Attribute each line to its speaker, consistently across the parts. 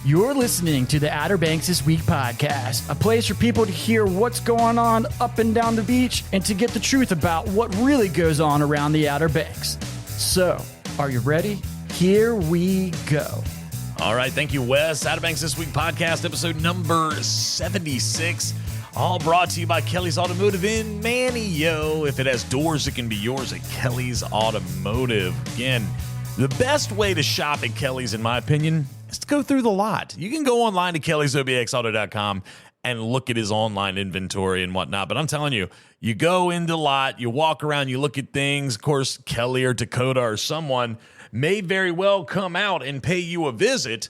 Speaker 1: You're listening to the Outer Banks This Week podcast, a place for people to hear what's going on up and down the beach and to get the truth about what really goes on around the Outer Banks. So, are you ready? Here we go.
Speaker 2: All right, thank you, Wes. Outer Banks This Week podcast, episode number 76. All brought to you by Kelly's Automotive in Manio. If it has doors, it can be yours at Kelly's Automotive. Again, the best way to shop at Kelly's, in my opinion, is to go through the lot. You can go online to kellysobxauto.com and look at his online inventory and whatnot. But I'm telling you, you go into the lot, you walk around, you look at things. Of course, Kelly or Dakota or someone may very well come out and pay you a visit.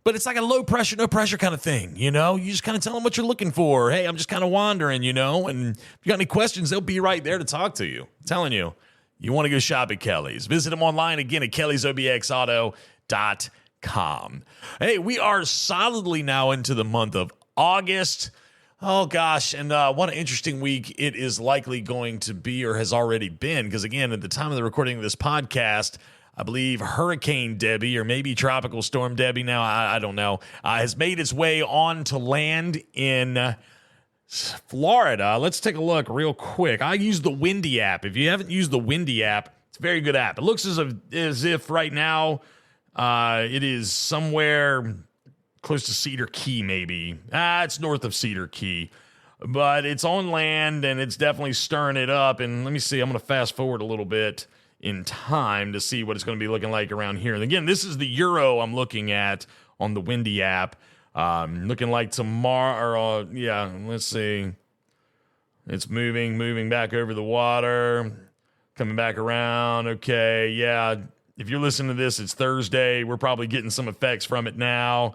Speaker 2: But it's like a low pressure, no pressure kind of thing, you know? You just kind of tell them what you're looking for. Hey, I'm just kind of wandering, you know? And if you got any questions, they'll be right there to talk to you. I'm telling you, you want to go shop at Kelly's. Visit them online again at kellysobxauto.com. Hey, we are solidly now into the month of August. Oh, gosh, and what an interesting week it is likely going to be or has already been. Because, again, at the time of the recording of this podcast, I believe Hurricane Debbie, or maybe Tropical Storm Debbie now, I don't know, has made its way on to land in Florida. Let's take a look real quick. I use the Windy app. If you haven't used the Windy app, it's a very good app. It looks as if right now it is somewhere close to Cedar Key, maybe. It's north of Cedar Key. But it's on land, and it's definitely stirring it up. And let me see. I'm going to fast forward a little bit in time to see what it's going to be looking like around here. And again, this is the Euro I'm looking at on the Windy app. Looking like tomorrow, let's see. It's moving back over the water, coming back around. Okay, yeah. If you're listening to this, it's Thursday. We're probably getting some effects from it now.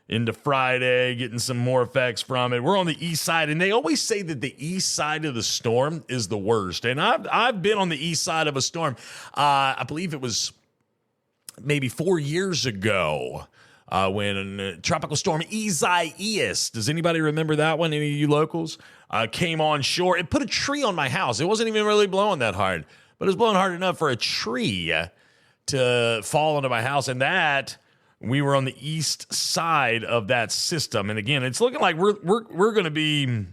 Speaker 2: Into Friday, getting some more effects from it. We're on the east side, and they always say that the east side of the storm is the worst. And I've been on the east side of a storm. I believe it was maybe 4 years ago when Tropical Storm Isaias, does anybody remember that one? Any of you locals? Came on shore. It put a tree on my house. It wasn't even really blowing that hard, but it was blowing hard enough for a tree to fall into my house, and that we were on the east side of that system. And again, it's looking like we're going to be,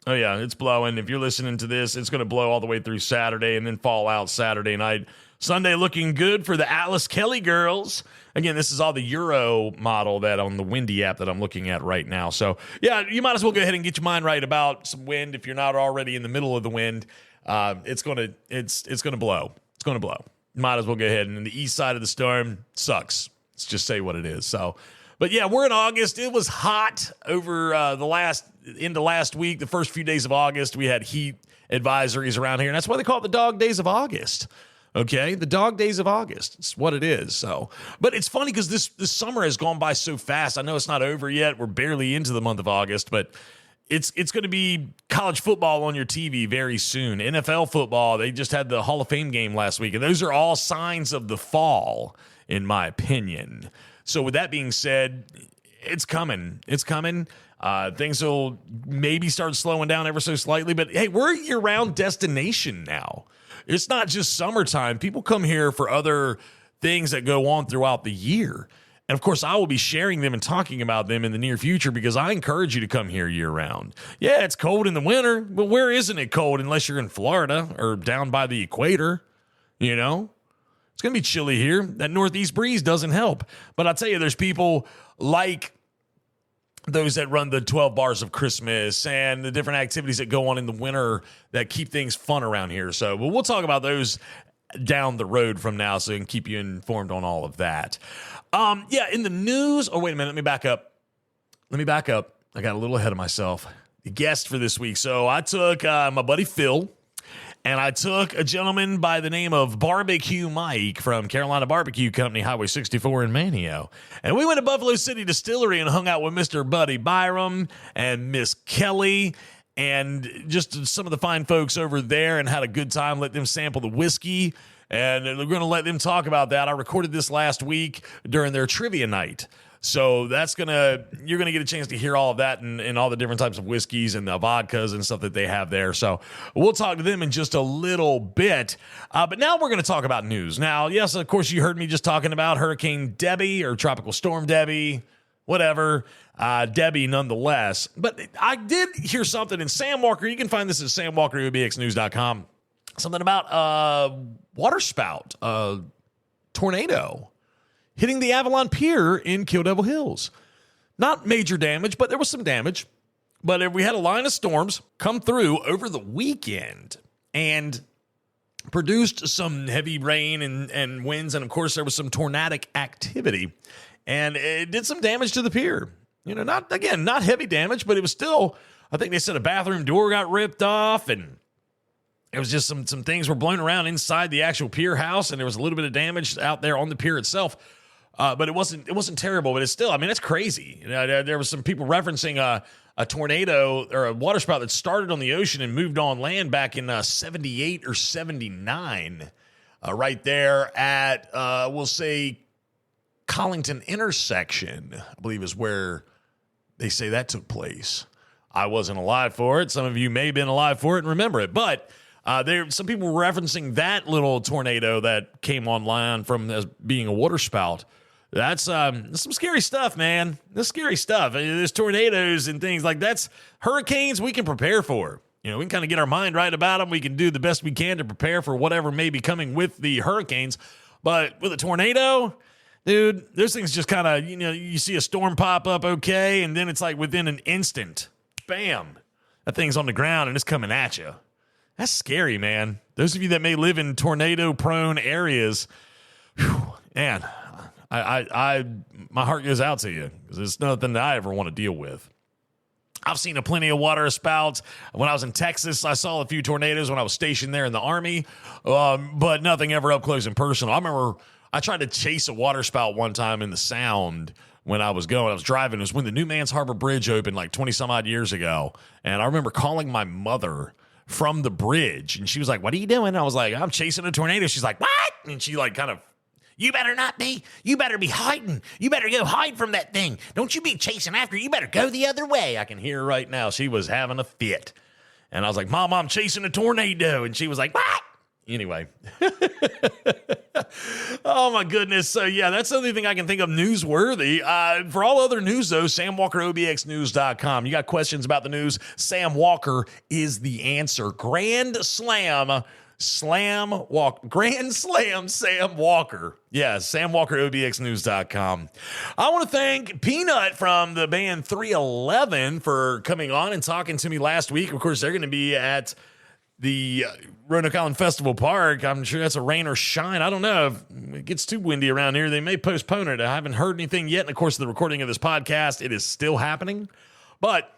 Speaker 2: oh yeah, it's blowing. If you're listening to this, it's going to blow all the way through Saturday and then fall out Saturday night. Sunday looking good for the Atlas Kelly girls. Again, this is all the Euro model that on the Windy app that I'm looking at right now. So yeah, you might as well go ahead and get your mind right about some wind if you're not already in the middle of the wind. It's going to blow. It's going to blow. Might as well go ahead. And the east side of the storm sucks. Let's just say what it is. So, but yeah, we're in August. It was hot over into last week. The first few days of August, we had heat advisories around here, and that's why they call it the dog days of August. Okay, the dog days of August. It's what it is. So, but it's funny because this summer has gone by so fast. I know it's not over yet. We're barely into the month of August, but it's going to be college football on your TV very soon. NFL football. They just had the Hall of Fame game last week, and those are all signs of the fall, in my opinion. So with that being said, it's coming. It's coming. Things will maybe start slowing down ever so slightly. But, hey, we're a year-round destination now. It's not just summertime. People come here for other things that go on throughout the year. And, of course, I will be sharing them and talking about them in the near future because I encourage you to come here year-round. Yeah, it's cold in the winter, but where isn't it cold unless you're in Florida or down by the equator, you know? It's going to be chilly here. That northeast breeze doesn't help. But I'll tell you, there's people like those that run the 12 bars of Christmas and the different activities that go on in the winter that keep things fun around here. So we'll talk about those down the road from now so I can keep you informed on all of that. In the news. Oh, wait a minute. Let me back up. I got a little ahead of myself. The guest for this week. So I took my buddy Phil. And I took a gentleman by the name of Barbecue Mike from Carolina Barbecue Company, Highway 64 in Manio. And we went to Buffalo City Distillery and hung out with Mr. Buddy Byrum and Miss Kelly and just some of the fine folks over there and had a good time, let them sample the whiskey. And we're going to let them talk about that. I recorded this last week during their trivia night. So you're gonna get a chance to hear all of that and all the different types of whiskeys and the vodkas and stuff that they have there. So we'll talk to them in just a little bit. But now we're gonna talk about news. Now, yes, of course, you heard me just talking about Hurricane Debbie or Tropical Storm Debbie. whatever. Debbie nonetheless. But I did hear something in Sam Walker. You can find this at samwalkerobxnews.com. Something about waterspout, tornado hitting the Avalon Pier in Kill Devil Hills. Not major damage, but there was some damage. But we had a line of storms come through over the weekend and produced some heavy rain and winds. And, of course, there was some tornadic activity. And it did some damage to the pier. Not heavy damage, but it was still, I think they said a bathroom door got ripped off, and it was just some things were blown around inside the actual pier house, and there was a little bit of damage out there on the pier itself. But it wasn't terrible, but it's still, it's crazy. There was some people referencing a tornado or a waterspout that started on the ocean and moved on land back in 78 or 79, right there at, we'll say, Collington intersection, I believe is where they say that took place. I wasn't alive for it. Some of you may have been alive for it and remember it, but some people were referencing that little tornado that came online from as being a waterspout. That's some scary stuff, man. That's scary stuff. There's tornadoes and things like that's hurricanes we can prepare for. We can kind of get our mind right about them. We can do the best we can to prepare for whatever may be coming with the hurricanes. But with a tornado, dude, those things just kind of, you see a storm pop up, okay, and then it's like within an instant, bam, that thing's on the ground and it's coming at you. That's scary, man. Those of you that may live in tornado-prone areas, man, my heart goes out to you because it's nothing that I ever want to deal with. I've seen plenty of water spouts. When I was in Texas, I saw a few tornadoes when I was stationed there in the Army, but nothing ever up close and personal. I remember I tried to chase a water spout one time in the Sound when I was going. I was driving. It was when the New Man's Harbor Bridge opened like 20-some-odd years ago, and I remember calling my mother from the bridge, and she was like, "What are you doing?" And I was like, "I'm chasing a tornado." She's like, "What?" And she like kind of, "You better not be. You better be hiding. You better go hide from that thing. Don't you be chasing after. You better go the other way." I can hear her right now. She was having a fit. And I was like, "Mom, I'm chasing a tornado." And she was like, "What?" Anyway. Oh, my goodness. So, yeah, that's the only thing I can think of newsworthy. For all other news, though, SamWalkerOBXnews.com. You got questions about the news, Sam Walker is the answer. Grand Slam Sam Walker. Yeah, SamWalkerOBXnews.com. I want to thank Peanut from the band 311 for coming on and talking to me last week. Of course, they're going to be at the Roanoke Island Festival Park. I'm sure that's a rain or shine. I don't know. If it gets too windy around here, they may postpone it. I haven't heard anything yet. And of course, the recording of this podcast, it is still happening. But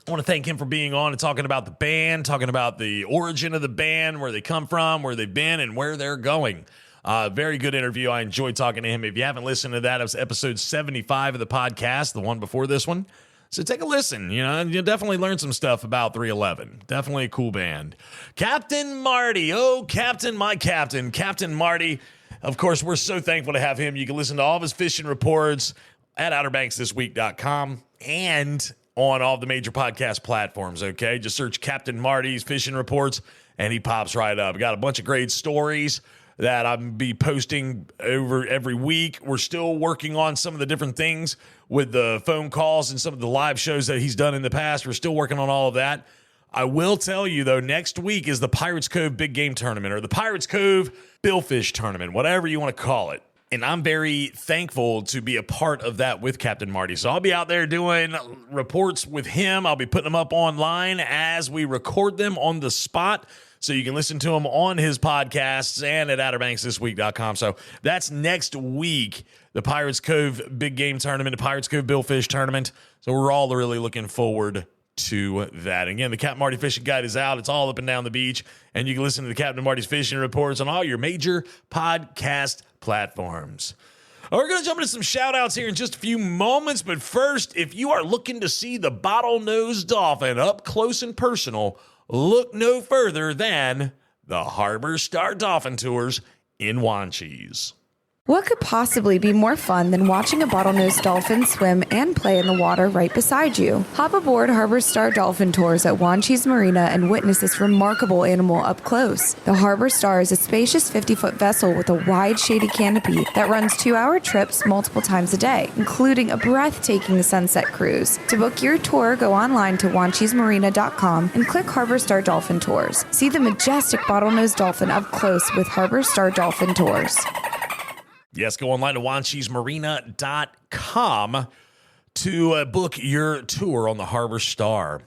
Speaker 2: I want to thank him for being on and talking about the band, talking about the origin of the band, where they come from, where they've been, and where they're going. Very good interview. I enjoyed talking to him. If you haven't listened to that, it was episode 75 of the podcast, the one before this one. So take a listen. You'll definitely learn some stuff about 311. Definitely a cool band. Captain Marty. Oh, Captain, my Captain. Captain Marty. Of course, we're so thankful to have him. You can listen to all of his fishing reports at OuterBanksThisWeek.com and on all the major podcast platforms, okay? Just search Captain Marty's Fishing Reports, and he pops right up. We got a bunch of great stories that I'll be posting over every week. We're still working on some of the different things with the phone calls and some of the live shows that he's done in the past. We're still working on all of that. I will tell you, though, next week is the Pirates Cove Big Game Tournament, or the Pirates Cove Billfish Tournament, whatever you want to call it. And I'm very thankful to be a part of that with Captain Marty. So I'll be out there doing reports with him. I'll be putting them up online as we record them on the spot, so you can listen to them on his podcasts and at OuterBanksThisWeek.com. So that's next week, the Pirates Cove Big Game Tournament, the Pirates Cove Billfish Tournament. So we're all really looking forward to that. Again, the Captain Marty Fishing Guide is out. It's all up and down the beach, and you can listen to the Captain Marty's Fishing Reports on all your major podcast platforms. We're going to jump into some shout-outs here in just a few moments, but first, if you are looking to see the bottlenose dolphin up close and personal, look no further than the Harbor Star Dolphin Tours in Wanchese.
Speaker 3: What could possibly be more fun than watching a bottlenose dolphin swim and play in the water right beside you? Hop aboard Harbor Star Dolphin Tours at Wanchese Marina and witness this remarkable animal up close. The Harbor Star is a spacious 50-foot vessel with a wide, shady canopy that runs 2-hour trips multiple times a day, including a breathtaking sunset cruise. To book your tour, go online to wanchesemarina.com and click Harbor Star Dolphin Tours. See the majestic bottlenose dolphin up close with Harbor Star Dolphin Tours.
Speaker 2: Yes, go online to wanchesemarina.com to book your tour on the Harbor Star.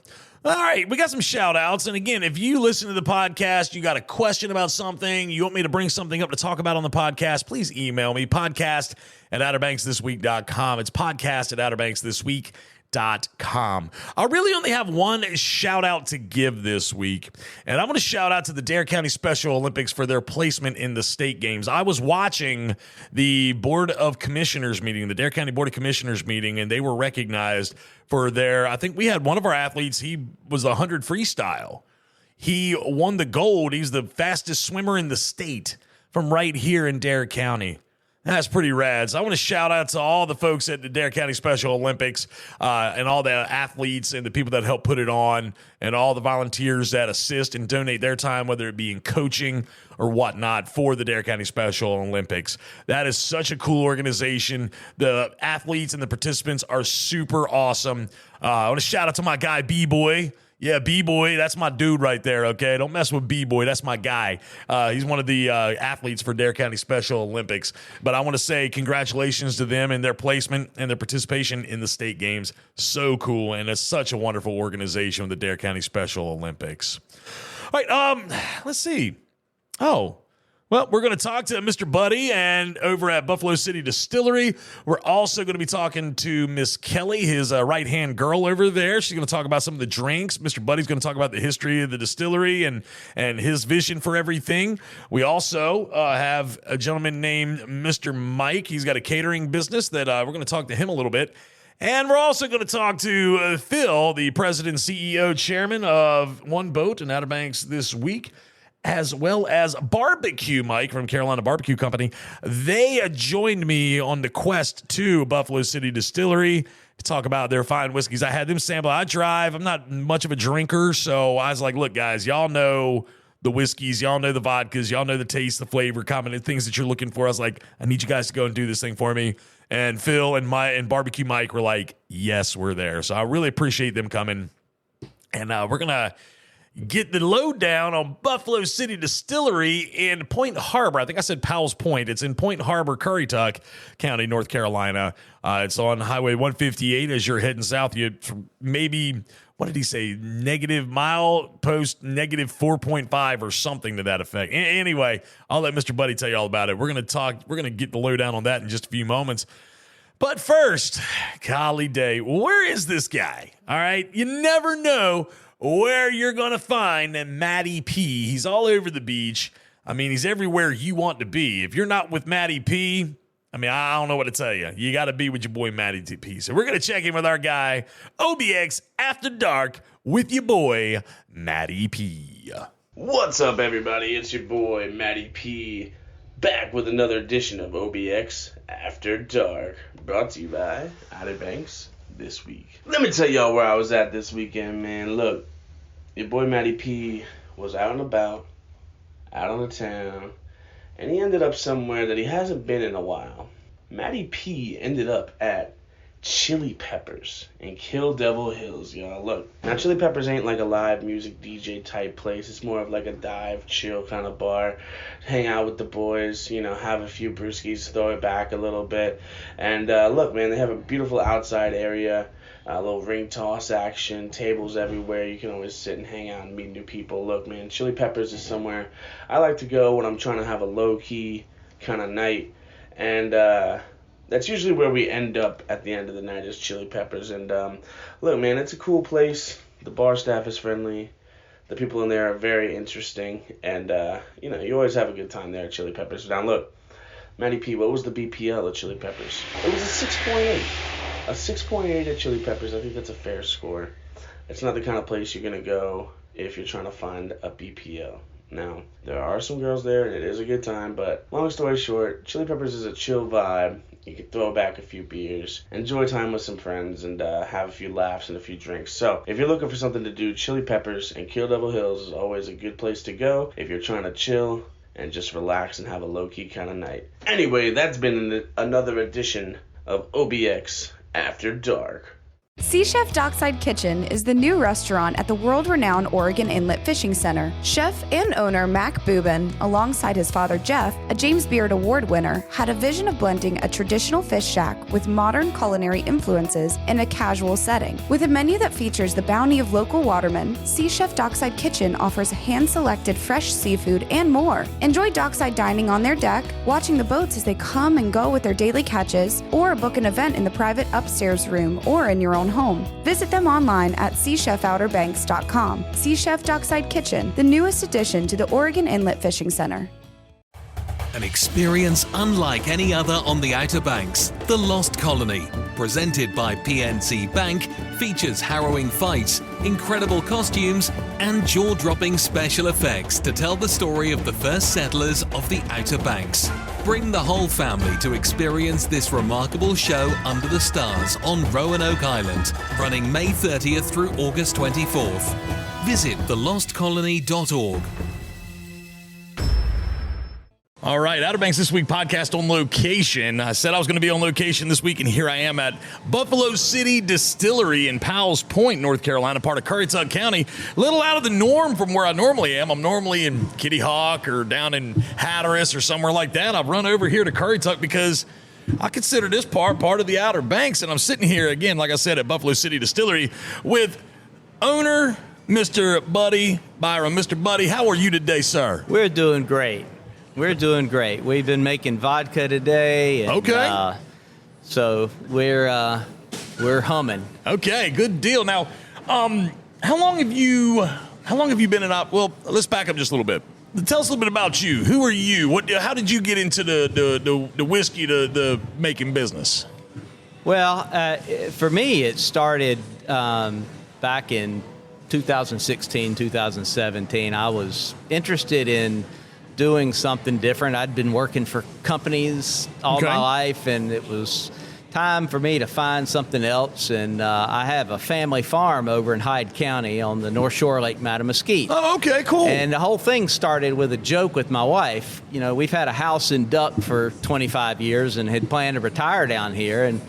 Speaker 2: All right, we got some shout outs. And again, if you listen to the podcast, you got a question about something, you want me to bring something up to talk about on the podcast, please email me, podcast@outerbanksthisweek.com. It's podcast@outerbanksthisweek.com. I really only have one shout out to give this week, and I'm going to shout out to the Dare County Special Olympics for their placement in the state games. I was watching the Board of Commissioners meeting, the Dare County Board of Commissioners meeting, and they were recognized for their, I think we had one of our athletes, he was 100 freestyle. He won the gold. He's the fastest swimmer in the state from right here in Dare County. That's pretty rad. So I want to shout out to all the folks at the Dare County Special Olympics and all the athletes and the people that help put it on and all the volunteers that assist and donate their time, whether it be in coaching or whatnot, for the Dare County Special Olympics. That is such a cool organization. The athletes and the participants are super awesome. I want to shout out to my guy, B-Boy. Yeah, B-Boy, that's my dude right there, okay? Don't mess with B-Boy, that's my guy. He's one of the athletes for Dare County Special Olympics. But I want to say congratulations to them and their placement and their participation in the state games. So cool, and it's such a wonderful organization with the Dare County Special Olympics. All right, let's see. Well, we're going to talk to Mr. Buddy and over at Buffalo City Distillery. We're also going to be talking to Miss Kelly, his right-hand girl over there. She's going to talk about some of the drinks. Mr. Buddy's going to talk about the history of the distillery and his vision for everything. We also have a gentleman named Mr. Mike. He's got a catering business that we're going to talk to him a little bit. And we're also going to talk to Phil, the president, CEO, chairman of One Boat and Outer Banks this week, as well as Barbecue Mike from Carolina Barbecue Company. They joined me on the quest to Buffalo City Distillery to talk about their fine whiskeys. I had them sample. I drive. I'm not much of a drinker, so I was like, look, guys, y'all know the whiskeys, y'all know the vodkas, y'all know the taste, the flavor, common things that you're looking for. I was like, I need you guys to go and do this thing for me. And Phil and Barbecue Mike were like, yes, we're there. So I really appreciate them coming. And we're going to get the lowdown on Buffalo City Distillery in Point Harbor. I think I said Powell's Point. It's in Point Harbor, Currituck County, North Carolina. It's on Highway 158 as you're heading south. You maybe, what did he say, negative mile post negative 4.5 or something to that effect. Anyway, I'll let Mr. Buddy tell you all about it. We're going to get the lowdown on that in just a few moments. But first, golly day, where is this guy? All right, you never know where you're going to find Matty P. He's all over the beach. I mean, he's everywhere you want to be. If you're not with Matty P, I mean, I don't know what to tell you. You got to be with your boy Matty P. So we're going to check in with our guy, OBX After Dark, with your boy, Matty P.
Speaker 4: What's up, everybody? It's your boy, Matty P, back with another edition of OBX After Dark, brought to you by Outer Banks this week. Let me tell y'all where I was at this weekend, man. Look, your boy Matty P was out and about, out on the town, and he ended up somewhere that he hasn't been in a while. Matty P ended up at Chili Peppers in Kill Devil Hills, y'all. Look, now Chili Peppers ain't like a live music DJ type place. It's more of like a dive, chill kind of bar. Hang out with the boys, you know, have a few brewskis, throw it back a little bit. And look, man, they have a beautiful outside area, a little ring toss action, tables everywhere. You can always sit and hang out and meet new people. Look, man, Chili Peppers is somewhere I like to go when I'm trying to have a low-key kind of night. And that's usually where we end up at the end of the night, is Chili Peppers. And look, man, it's a cool place. The bar staff is friendly. The people in there are very interesting. And, you know, you always have a good time there at Chili Peppers. Now, look, Matty P, what was the BPL at Chili Peppers? It was a 6.8. A 6.8 at Chili Peppers. I think that's a fair score. It's not the kind of place you're going to go if you're trying to find a BPL. Now, there are some girls there, and it is a good time, but long story short, Chili Peppers is a chill vibe. You can throw back a few beers, enjoy time with some friends, and have a few laughs and a few drinks. So, if you're looking for something to do, Chili Peppers and Kill Devil Hills is always a good place to go if you're trying to chill and just relax and have a low-key kind of night. Anyway, that's been another edition of OBX After Dark.
Speaker 3: Sea Chef Dockside Kitchen is the new restaurant at the world-renowned Oregon Inlet Fishing Center. Chef and owner Mac Boobin, alongside his father Jeff, a James Beard Award winner, had a vision of blending a traditional fish shack with modern culinary influences in a casual setting. With a menu that features the bounty of local watermen, Sea Chef Dockside Kitchen offers hand-selected fresh seafood and more. Enjoy dockside dining on their deck, watching the boats as they come and go with their daily catches, or book an event in the private upstairs room or in your own home. Visit them online at seachefouterbanks.com. Sea Chef Dockside Kitchen, the newest addition to the Oregon Inlet Fishing Center.
Speaker 5: An experience unlike any other on the Outer Banks. The Lost Colony, presented by PNC Bank, features harrowing fights, incredible costumes, and jaw-dropping special effects to tell the story of the first settlers of the Outer Banks. Bring the whole family to experience this remarkable show under the stars on Roanoke Island, running May 30th through August 24th. Visit thelostcolony.org.
Speaker 2: All right, Outer Banks This Week podcast on location. I said I was going to be on location this week, and here I am at Buffalo City Distillery in Powell's Point, North Carolina, part of Currituck County. A little out of the norm from where I normally am. I'm normally in Kitty Hawk or down in Hatteras or somewhere like that. I've run over here to Currituck because I consider this part of the Outer Banks, and I'm sitting here, again, like I said, at Buffalo City Distillery with owner Mr. Buddy Byrum. Mr. Buddy, how are you today, sir?
Speaker 6: We're doing great. We're doing great. We've been making vodka today. And,
Speaker 2: okay.
Speaker 6: So we're humming.
Speaker 2: Okay, good deal. Now, how long have you been in Well, let's back up just a little bit. Tell us a little bit about you. Who are you? How did you get into the whiskey, the making business?
Speaker 6: Well, for me, it started back in 2016, 2017. I was interested in doing something different. I'd been working for companies all my life, and it was time for me to find something else. And I have a family farm over in Hyde County on the North Shore of Lake Mattamuskeet.
Speaker 2: Oh, okay, cool.
Speaker 6: And the whole thing started with a joke with my wife. You know, we've had a house in Duck for 25 years and had planned to retire down here. And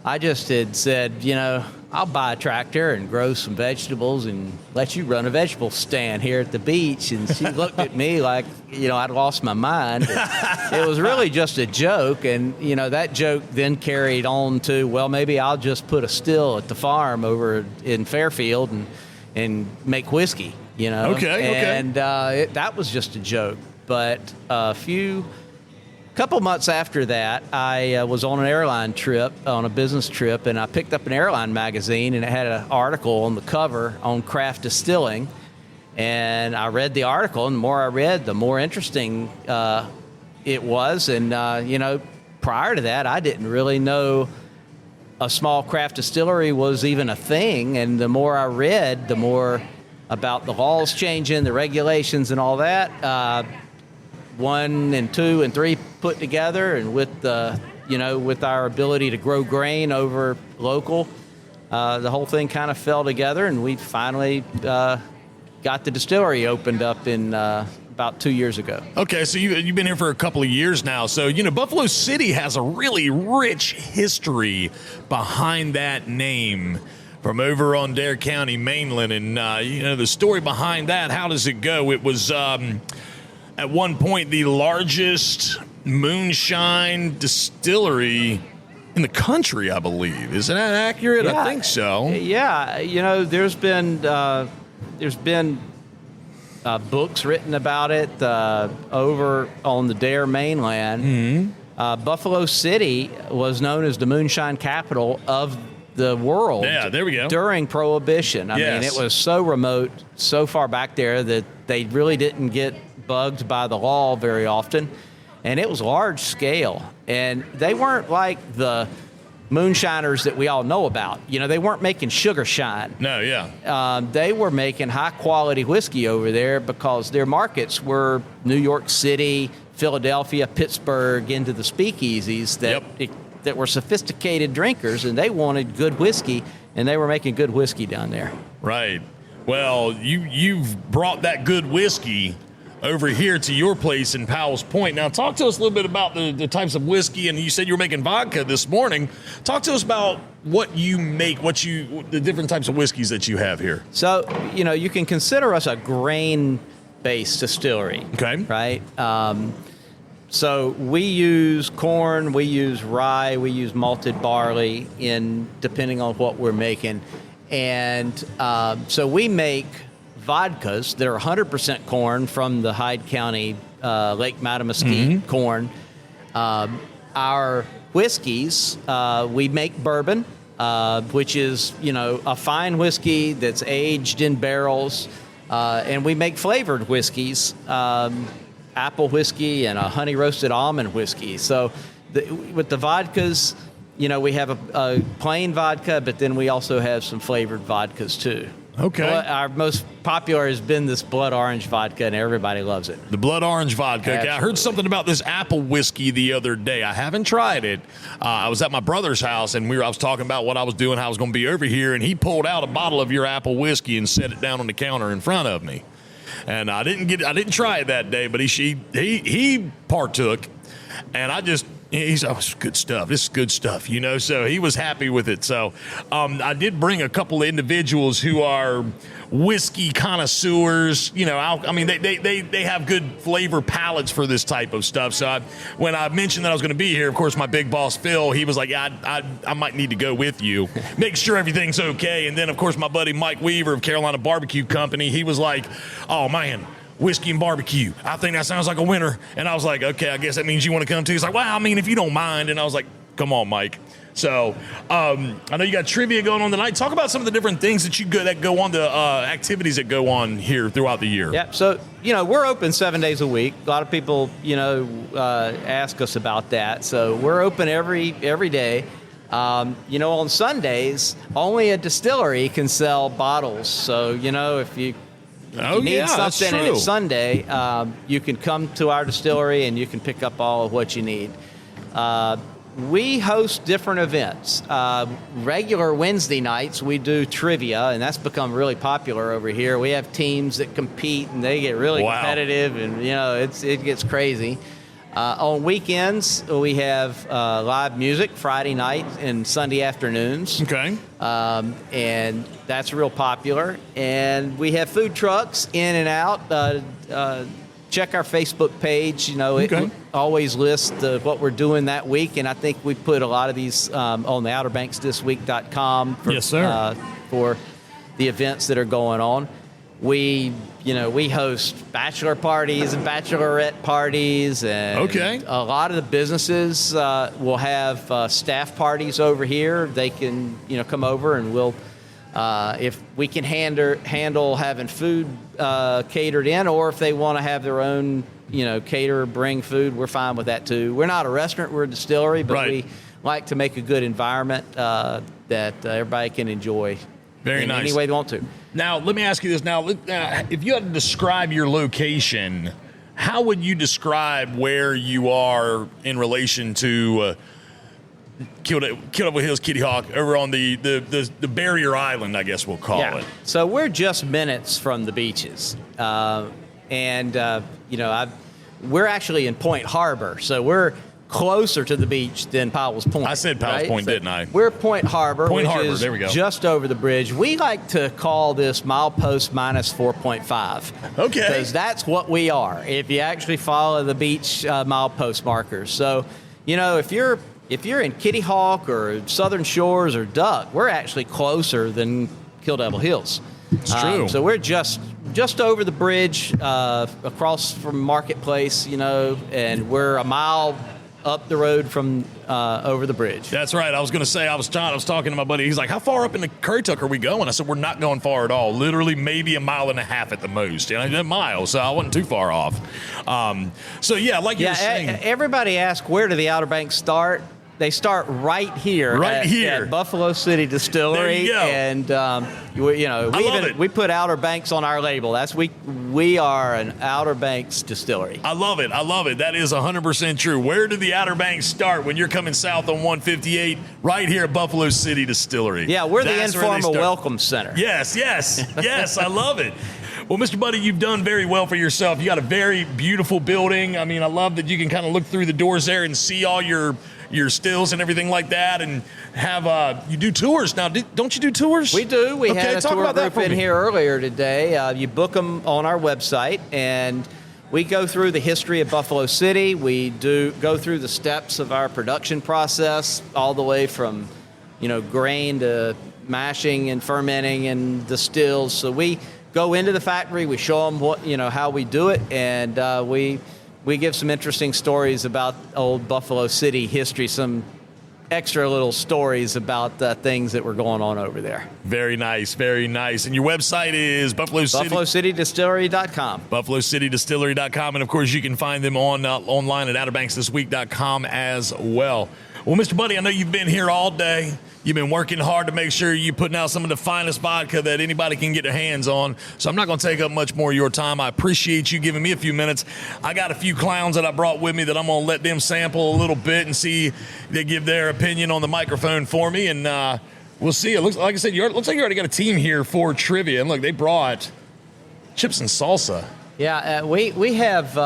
Speaker 6: I just had said, you know, I'll buy a tractor and grow some vegetables and let you run a vegetable stand here at the beach. And she looked at me like, you know, I'd lost my mind. It was really just a joke. And, you know, that joke then carried on to, well, maybe I'll just put a still at the farm over in Fairfield and make whiskey, you know.
Speaker 2: Okay.
Speaker 6: And that was just a joke. But couple months after that, I was on an airline trip, on a business trip, and I picked up an airline magazine, and it had an article on the cover on craft distilling. And I read the article, and the more I read, the more interesting it was. And, you know, prior to that, I didn't really know a small craft distillery was even a thing. And the more I read, the more about the laws changing, the regulations and all that. 1 and 2 and 3 put together, and with our ability to grow grain over local, the whole thing kind of fell together, and we finally got the distillery opened up in about 2 years ago.
Speaker 2: Okay, so you've been here for a couple of years now. So, you know, Buffalo City has a really rich history behind that name from over on Dare County mainland, and you know, the story behind that, how does it go? It was at one point the largest moonshine distillery in the country, I believe. Isn't that accurate?
Speaker 6: Yeah,
Speaker 2: I think so.
Speaker 6: Yeah, you know, there's been books written about it over on the Dare mainland. Mm-hmm. Buffalo City was known as the moonshine capital of the world.
Speaker 2: Yeah, there we go.
Speaker 6: During Prohibition. I mean, it was so remote, so far back there that they really didn't get bugged by the law very often, and it was large scale. And they weren't like the moonshiners that we all know about. They weren't making sugar shine.
Speaker 2: No, yeah.
Speaker 6: They were making high-quality whiskey over there because their markets were New York City, Philadelphia, Pittsburgh, into the speakeasies that were sophisticated drinkers, and they wanted good whiskey, and they were making good whiskey down there.
Speaker 2: Right. Well, you've brought that good whiskey over here to your place in Powell's Point. Now, talk to us a little bit about the types of whiskey, and you said you were making vodka this morning. Talk to us about what you make, the different types of whiskeys that you have here.
Speaker 6: So, you can consider us a grain-based distillery.
Speaker 2: Okay.
Speaker 6: Right? So we use corn, we use rye, we use malted barley depending on what we're making. And so we make vodkas that are 100% corn from the Hyde County Lake Mattamuskeet corn. Our whiskeys, we make bourbon, which is, a fine whiskey that's aged in barrels. And we make flavored whiskeys, apple whiskey and a honey roasted almond whiskey. So with the vodkas, we have a plain vodka, but then we also have some flavored vodkas too.
Speaker 2: Okay.
Speaker 6: Our most popular has been this blood orange vodka, and everybody loves it.
Speaker 2: The blood orange vodka. Okay, I heard something about this apple whiskey the other day. I haven't tried it. I was at my brother's house, and I was talking about what I was doing, how I was going to be over here, and he pulled out a bottle of your apple whiskey and set it down on the counter in front of me. And I didn't try it that day, but he partook, and he's, oh, it's good stuff. This is good stuff, so he was happy with it. So I did bring a couple of individuals who are whiskey connoisseurs. They have good flavor palates for this type of stuff. So when I mentioned that I was going to be here, of course, my big boss, Phil, he was like, I might need to go with you, make sure everything's okay. And then, of course, my buddy Mike Weaver of Carolina Barbecue Company, he was like, oh, man, whiskey and barbecue. I think that sounds like a winner. And I was like, okay, I guess that means you want to come too. He's like, well, if you don't mind. And I was like, come on, Mike. So I know you got trivia going on tonight. Talk about some of the different things that go on, the activities that go on here throughout the year.
Speaker 6: Yeah. So, we're open 7 days a week. A lot of people, ask us about that. So we're open every day. On Sundays, only a distillery can sell bottles. So, if you need something and it's Sunday, you can come to our distillery and you can pick up all of what you need. We host different events. Regular Wednesday nights, we do trivia, and that's become really popular over here. We have teams that compete, and they get really competitive, and it gets crazy. On weekends, we have live music Friday night and Sunday afternoons.
Speaker 2: Okay.
Speaker 6: And that's real popular. And we have food trucks in and out. Check our Facebook page. It always lists what we're doing that week. And I think we put a lot of these on the OuterBanksThisWeek.com for the events that are going on. We host bachelor parties and bachelorette parties, and a lot of the businesses will have staff parties over here. They can, come over, and we'll, if we can handle having food catered in, or if they want to have their own, cater, bring food, we're fine with that too. We're not a restaurant, we're a distillery, but we like to make a good environment that everybody can enjoy.
Speaker 2: Very nice.
Speaker 6: Any way they want to.
Speaker 2: Now, let me ask you this. Now, if you had to describe your location, how would you describe where you are in relation to Kildover Hills, Kitty Hawk, over on the barrier island, I guess we'll call it?
Speaker 6: So we're just minutes from the beaches. We're actually in Point Harbor. So we're closer to the beach than Powell's Point.
Speaker 2: I said Powell's Point, didn't I?
Speaker 6: We're Point Harbor, which is
Speaker 2: there we go.
Speaker 6: Just over the bridge. We like to call this milepost minus 4.5.
Speaker 2: Okay.
Speaker 6: Because that's what we are, if you actually follow the beach milepost markers. So, if you're in Kitty Hawk or Southern Shores or Duck, we're actually closer than Kildover Hills.
Speaker 2: It's true.
Speaker 6: So we're just over the bridge, across from Marketplace, and we're a mile up the road from over the bridge.
Speaker 2: That's right. I was going to say, I was talking to my buddy. He's like, how far up into Currituck are we going? I said, we're not going far at all. Literally maybe a mile and a half at the most. And I did a mile, so I wasn't too far off. You were saying.
Speaker 6: Everybody asks, where do the Outer Banks start? They start right here, at Buffalo City Distillery.
Speaker 2: There you go.
Speaker 6: And we put Outer Banks on our label. We are an Outer Banks distillery.
Speaker 2: I love it. That is 100% true. Where do the Outer Banks start when you're coming south on 158? Right here at Buffalo City Distillery.
Speaker 6: Yeah, we're
Speaker 2: That's
Speaker 6: the informal welcome center.
Speaker 2: Yes. I love it. Well, Mr. Buddy, you've done very well for yourself. You got a very beautiful building. I mean, I love that you can kind of look through the doors there and see all your stills and everything like that, and have you do tours now. Don't you do tours?
Speaker 6: We do. We had a tour group in
Speaker 2: me.
Speaker 6: here earlier today. You book them on our website, and we go through the history of Buffalo City. We go through the steps of our production process, all the way from grain to mashing and fermenting and the stills. So we go into the factory, we show them how we do it, and we give some interesting stories about old Buffalo City history, some extra little stories about things that were going on over there.
Speaker 2: Very nice, very nice. And your website is
Speaker 6: BuffaloCityDistillery.com.
Speaker 2: BuffaloCityDistillery.com. And, of course, you can find them online at OuterBanksThisWeek.com as well. Well, Mr. Buddy, I know you've been here all day. You've been working hard to make sure you're putting out some of the finest vodka that anybody can get their hands on. So I'm not going to take up much more of your time. I appreciate you giving me a few minutes. I got a few clowns that I brought with me that I'm going to let them sample a little bit and see if they give their opinion on the microphone for me. And we'll see. It looks like I said, looks like you already got a team here for trivia. And look, they brought chips and salsa.
Speaker 6: Yeah, we have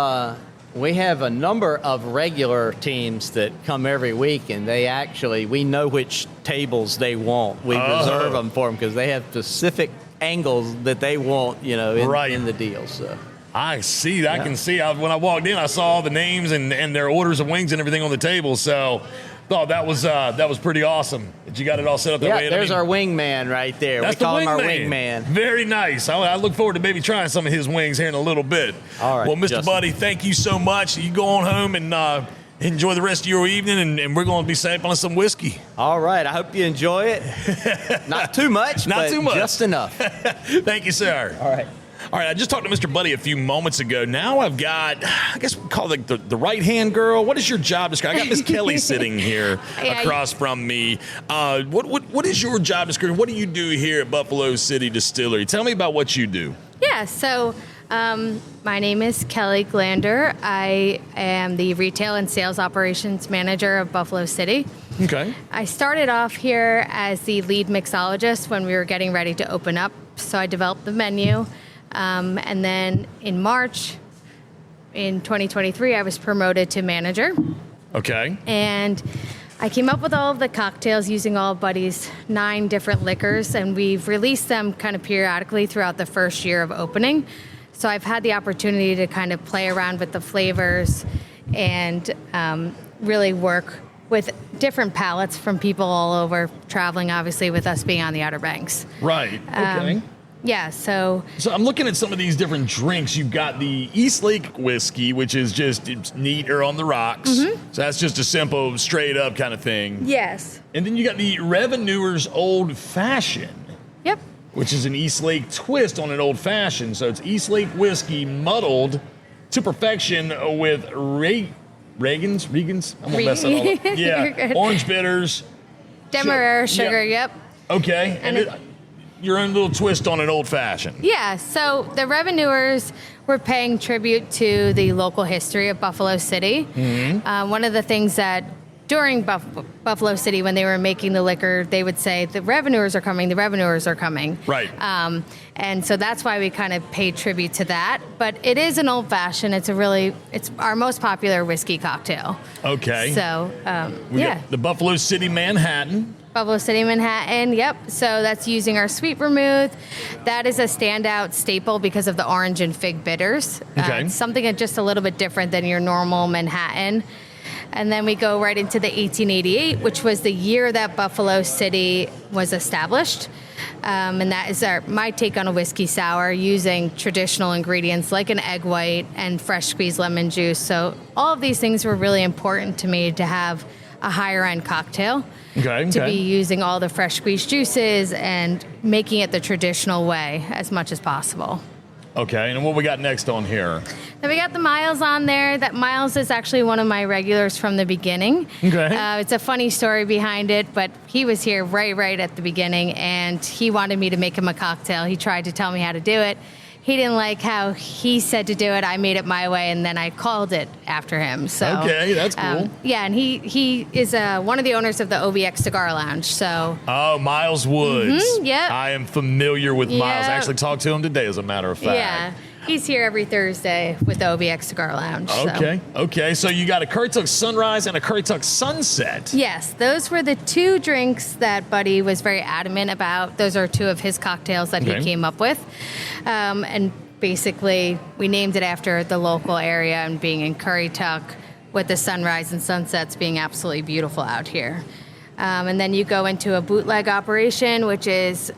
Speaker 6: a number of regular teams that come every week, and we know which tables they want. We reserve them for them because they have specific angles that they want, in the deal. So
Speaker 2: I see. I can see. When I walked in, I saw all the names and their orders of wings and everything on the table. So thought that was pretty awesome that you got it all set up that way.
Speaker 6: There's our wingman right there. We call him our wingman.
Speaker 2: Very nice. I look forward to maybe trying some of his wings here in a little bit.
Speaker 6: All right,
Speaker 2: well, Mr.
Speaker 6: Justin.
Speaker 2: Buddy, thank you so much. You go on home and enjoy the rest of your evening, and we're going to be sampling some whiskey.
Speaker 6: All right. I hope you enjoy it. Not too much, but just enough.
Speaker 2: Thank you, sir. All right, I just talked to Mr. Buddy a few moments ago. Now I've got, I guess we call it the right-hand girl. What is your job description? I got Miss Kelly sitting here across from me. What is your job description? What do you do here at Buffalo City Distillery? Tell me about what you do.
Speaker 7: Yeah, so my name is Kelly Glander. I am the Retail and Sales Operations Manager of Buffalo City.
Speaker 2: Okay.
Speaker 7: I started off here as the lead mixologist when we were getting ready to open up, so I developed the menu. And then in March in 2023, I was promoted to manager.
Speaker 2: Okay.
Speaker 7: And I came up with all of the cocktails using all of Buddy's 9 different liquors, and we've released them kind of periodically throughout the first year of opening. So I've had the opportunity to kind of play around with the flavors and really work with different palates from people all over, traveling, obviously, with us being on the Outer Banks.
Speaker 2: Right. Okay.
Speaker 7: Yeah, so
Speaker 2: I'm looking at some of these different drinks. You've got the East Lake whiskey, which is it's neat or on the rocks. Mm-hmm. So that's just a simple, straight up kind of thing.
Speaker 7: Yes.
Speaker 2: And then you got the Revenuers Old Fashioned.
Speaker 7: Yep.
Speaker 2: Which is an East Lake twist on an Old Fashioned. So it's East Lake whiskey muddled to perfection with Regans? I'm going to mess that all up. Yeah. Orange bitters.
Speaker 7: Demerara sugar, yep.
Speaker 2: Okay. And your own little twist on an Old Fashioned.
Speaker 7: Yeah, so the Revenuers were paying tribute to the local history of Buffalo City. Mm-hmm. One of the things that during Buffalo City, when they were making the liquor, they would say, the Revenuers are coming, the Revenuers are coming.
Speaker 2: Right.
Speaker 7: And so that's why we kind of pay tribute to that. But it is an Old Fashioned. It's our most popular whiskey cocktail.
Speaker 2: Okay.
Speaker 7: So,
Speaker 2: we got the Buffalo City Manhattan.
Speaker 7: Buffalo City Manhattan, yep. So that's using our sweet vermouth. That is a standout staple because of the orange and fig bitters.
Speaker 2: Okay.
Speaker 7: Something that's just a little bit different than your normal Manhattan. And then we go right into the 1888, which was the year that Buffalo City was established. And that is my take on a whiskey sour, using traditional ingredients like an egg white and fresh squeezed lemon juice. So all of these things were really important to me to have a higher end cocktail. To be using all the fresh squeezed juices and making it the traditional way as much as possible.
Speaker 2: Okay, and what we got next on here?
Speaker 7: Then we got the Miles on there. That Miles is actually one of my regulars from the beginning.
Speaker 2: Okay.
Speaker 7: It's a funny story behind it, but he was here right at the beginning, and he wanted me to make him a cocktail. He tried to tell me how to do it. He didn't like how he said to do it. I made it my way, and then I called it after him. So
Speaker 2: okay, that's cool.
Speaker 7: Yeah, and he is one of the owners of the OBX Cigar Lounge. So
Speaker 2: Miles Woods.
Speaker 7: Yep.
Speaker 2: I am familiar with Miles. I
Speaker 7: Yep.
Speaker 2: actually talked to him today, as a matter of fact.
Speaker 7: yeah, he's here every Thursday with the OBX Cigar Lounge. so.
Speaker 2: Okay. So you got a Currituck Sunrise and a Currituck Sunset.
Speaker 7: Yes, those were the two drinks that Buddy was very adamant about. Those are two of his cocktails that
Speaker 2: Okay.
Speaker 7: he came up with. And basically, we named it after the local area and being in Currituck, with the sunrise and sunsets being absolutely beautiful out here. And then you go into a bootleg operation, which is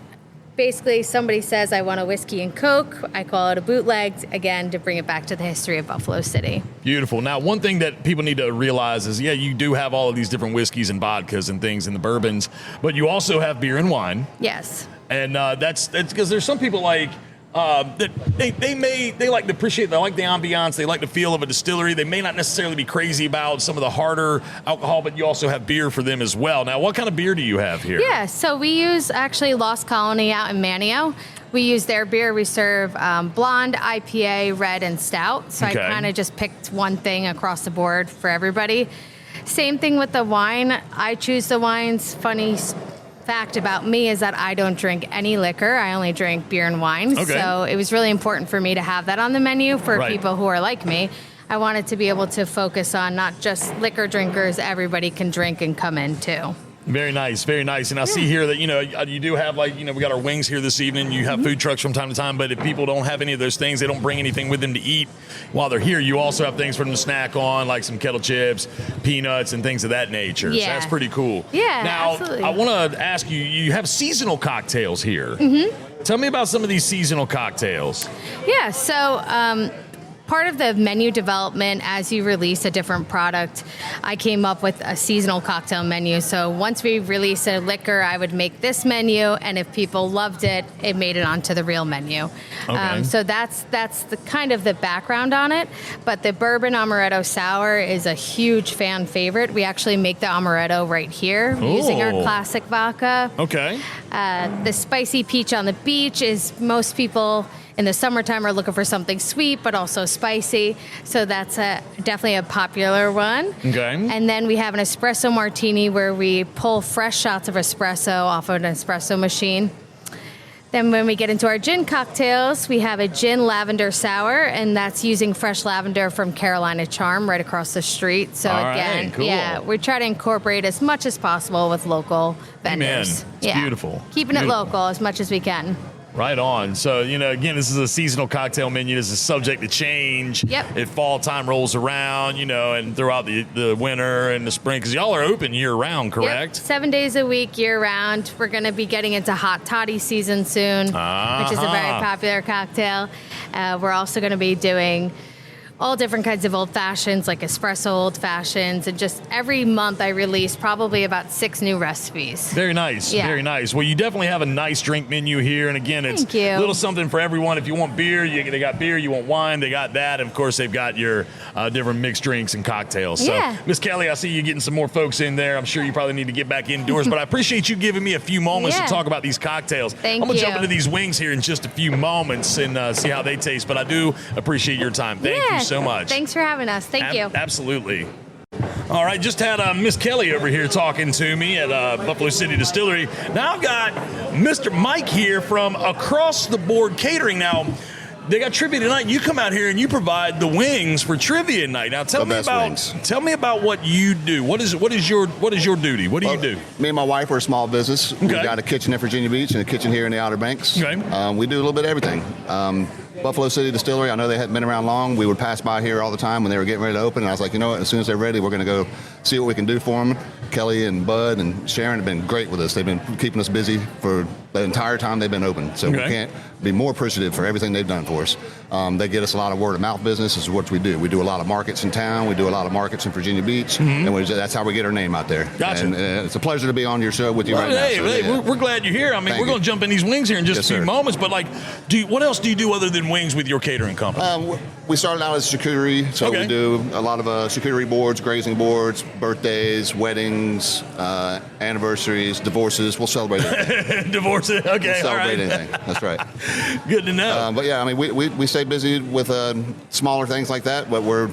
Speaker 7: basically somebody says, I want a whiskey and Coke. I call it a bootleg, again, to bring it back to the history of Buffalo City.
Speaker 2: Beautiful. Now, one thing that people need to realize is, you do have all of these different whiskeys and vodkas and things in the bourbons, but you also have beer and wine.
Speaker 7: Yes.
Speaker 2: And that's because there's some people like that they like to appreciate, they like the ambiance, they like the feel of a distillery. They may not necessarily be crazy about some of the harder alcohol, but you also have beer for them as well. Now, what kind of beer do you have here?
Speaker 7: Yeah, so we use actually Lost Colony out in Manio. We use their beer. We serve blonde, IPA, red, and stout. So
Speaker 2: Okay.
Speaker 7: I kind of just picked one thing across the board for everybody. Same thing with the wine. I choose the wines. Funny fact about me is that I don't drink any liquor. I only drink beer and wine.
Speaker 2: Okay.
Speaker 7: So it was really important for me to have that on the menu for
Speaker 2: Right.
Speaker 7: people who are like me. I wanted to be able to focus on not just liquor drinkers. Everybody can drink and come in too.
Speaker 2: Very nice, very nice. And I see here that, you do have, we got our wings here this evening. You have food trucks from time to time, but if people don't have any of those things, they don't bring anything with them to eat while they're here, you also have things for them to snack on, like some kettle chips, peanuts, and things of that nature.
Speaker 7: Yeah.
Speaker 2: So that's pretty cool.
Speaker 7: Yeah,
Speaker 2: now,
Speaker 7: absolutely.
Speaker 2: I want to ask you, you have seasonal cocktails here. Tell me about some of these seasonal cocktails.
Speaker 7: Yeah, so part of the menu development, as you release a different product, I came up with a seasonal cocktail menu. So once we release a liquor, I would make this menu, and if people loved it, it made it onto the real menu.
Speaker 2: Okay.
Speaker 7: So that's the kind of the background on it. But the bourbon amaretto sour is a huge fan favorite. We actually make the amaretto right here using our
Speaker 2: Oh.
Speaker 7: classic vodka.
Speaker 2: Okay.
Speaker 7: The spicy peach on the beach is, most people in the summertime are looking for something sweet but also spicy, so that's definitely a popular one.
Speaker 2: Okay.
Speaker 7: And then we have an espresso martini where we pull fresh shots of espresso off of an espresso machine. Then when we get into our gin cocktails, we have a gin lavender sour, and that's using fresh lavender from Carolina Charm right across the street. So
Speaker 2: All right,
Speaker 7: again,
Speaker 2: cool.
Speaker 7: yeah, we try to incorporate as much as possible with local vendors.
Speaker 2: Amen. It's beautiful.
Speaker 7: Keeping it
Speaker 2: Beautiful.
Speaker 7: local as much as we can.
Speaker 2: Right on. So, again, this is a seasonal cocktail menu. This is subject to change.
Speaker 7: Yep.
Speaker 2: If fall time rolls around, and throughout the winter and the spring, because y'all are open year round, correct?
Speaker 7: Yep. 7 days a week, year round. We're going to be getting into hot toddy season soon, which is a very popular cocktail. We're also going to be doing all different kinds of old fashions, like espresso old fashions, and just every month I release probably about 6 new recipes.
Speaker 2: Very nice.
Speaker 7: Yeah.
Speaker 2: Very nice. Well, you definitely have a nice drink menu here. And again, it's
Speaker 7: Thank you.
Speaker 2: a little something for everyone. If you want beer, they got beer. You want wine, they got that. And of course, they've got your different mixed drinks and cocktails.
Speaker 7: Yeah.
Speaker 2: So, Miss Kelly, I see you getting some more folks in there. I'm sure you probably need to get back indoors, but I appreciate you giving me a few moments
Speaker 7: Yeah.
Speaker 2: to talk about these cocktails.
Speaker 7: Thank
Speaker 2: I'm going to
Speaker 7: you.
Speaker 2: jump into these wings here in just a few moments and see how they taste, but I do appreciate your time. Thank
Speaker 7: Yeah.
Speaker 2: you so much.
Speaker 7: Thanks for having us. Thank you.
Speaker 2: Absolutely. All right, just had Miss Kelly over here talking to me at Buffalo City Distillery. Now I've got Mr. Mike here from Across the Board Catering. Now, they got trivia tonight. You come out here and you provide the wings for trivia night. Now tell me about what you do. What is your duty? What do you do?
Speaker 8: Me and my wife are a small business. We've got a kitchen in Virginia Beach and a kitchen here in the Outer Banks.
Speaker 2: Okay.
Speaker 8: We do a little bit of everything. Buffalo City Distillery, I know they hadn't been around long. We would pass by here all the time when they were getting ready to open. And I was like, you know what, as soon as they're ready, we're going to go see what we can do for them. Kelly and Bud and Sharon have been great with us. They've been keeping us busy for the entire time they've been open. So we can't be more appreciative for everything they've done for us. They get us a lot of word of mouth business. This is what we do. We do a lot of markets in town. We do a lot of markets in Virginia Beach, and that's how we get our name out there.
Speaker 2: Gotcha.
Speaker 8: And it's a pleasure to be on your show with you right now.
Speaker 2: So, we're glad you're here. I mean, we're going to jump in these wings here in just a few moments. But like, what else do you do other than wings with your catering company?
Speaker 8: We started out as charcuterie, so we do a lot of charcuterie boards, grazing boards, birthdays, weddings, anniversaries, divorces. We'll celebrate anything.
Speaker 2: Divorces, okay,
Speaker 8: we'll celebrate
Speaker 2: all right.
Speaker 8: anything. That's right.
Speaker 2: Good to know.
Speaker 8: But yeah, I mean, we stay busy with smaller things like that, but we're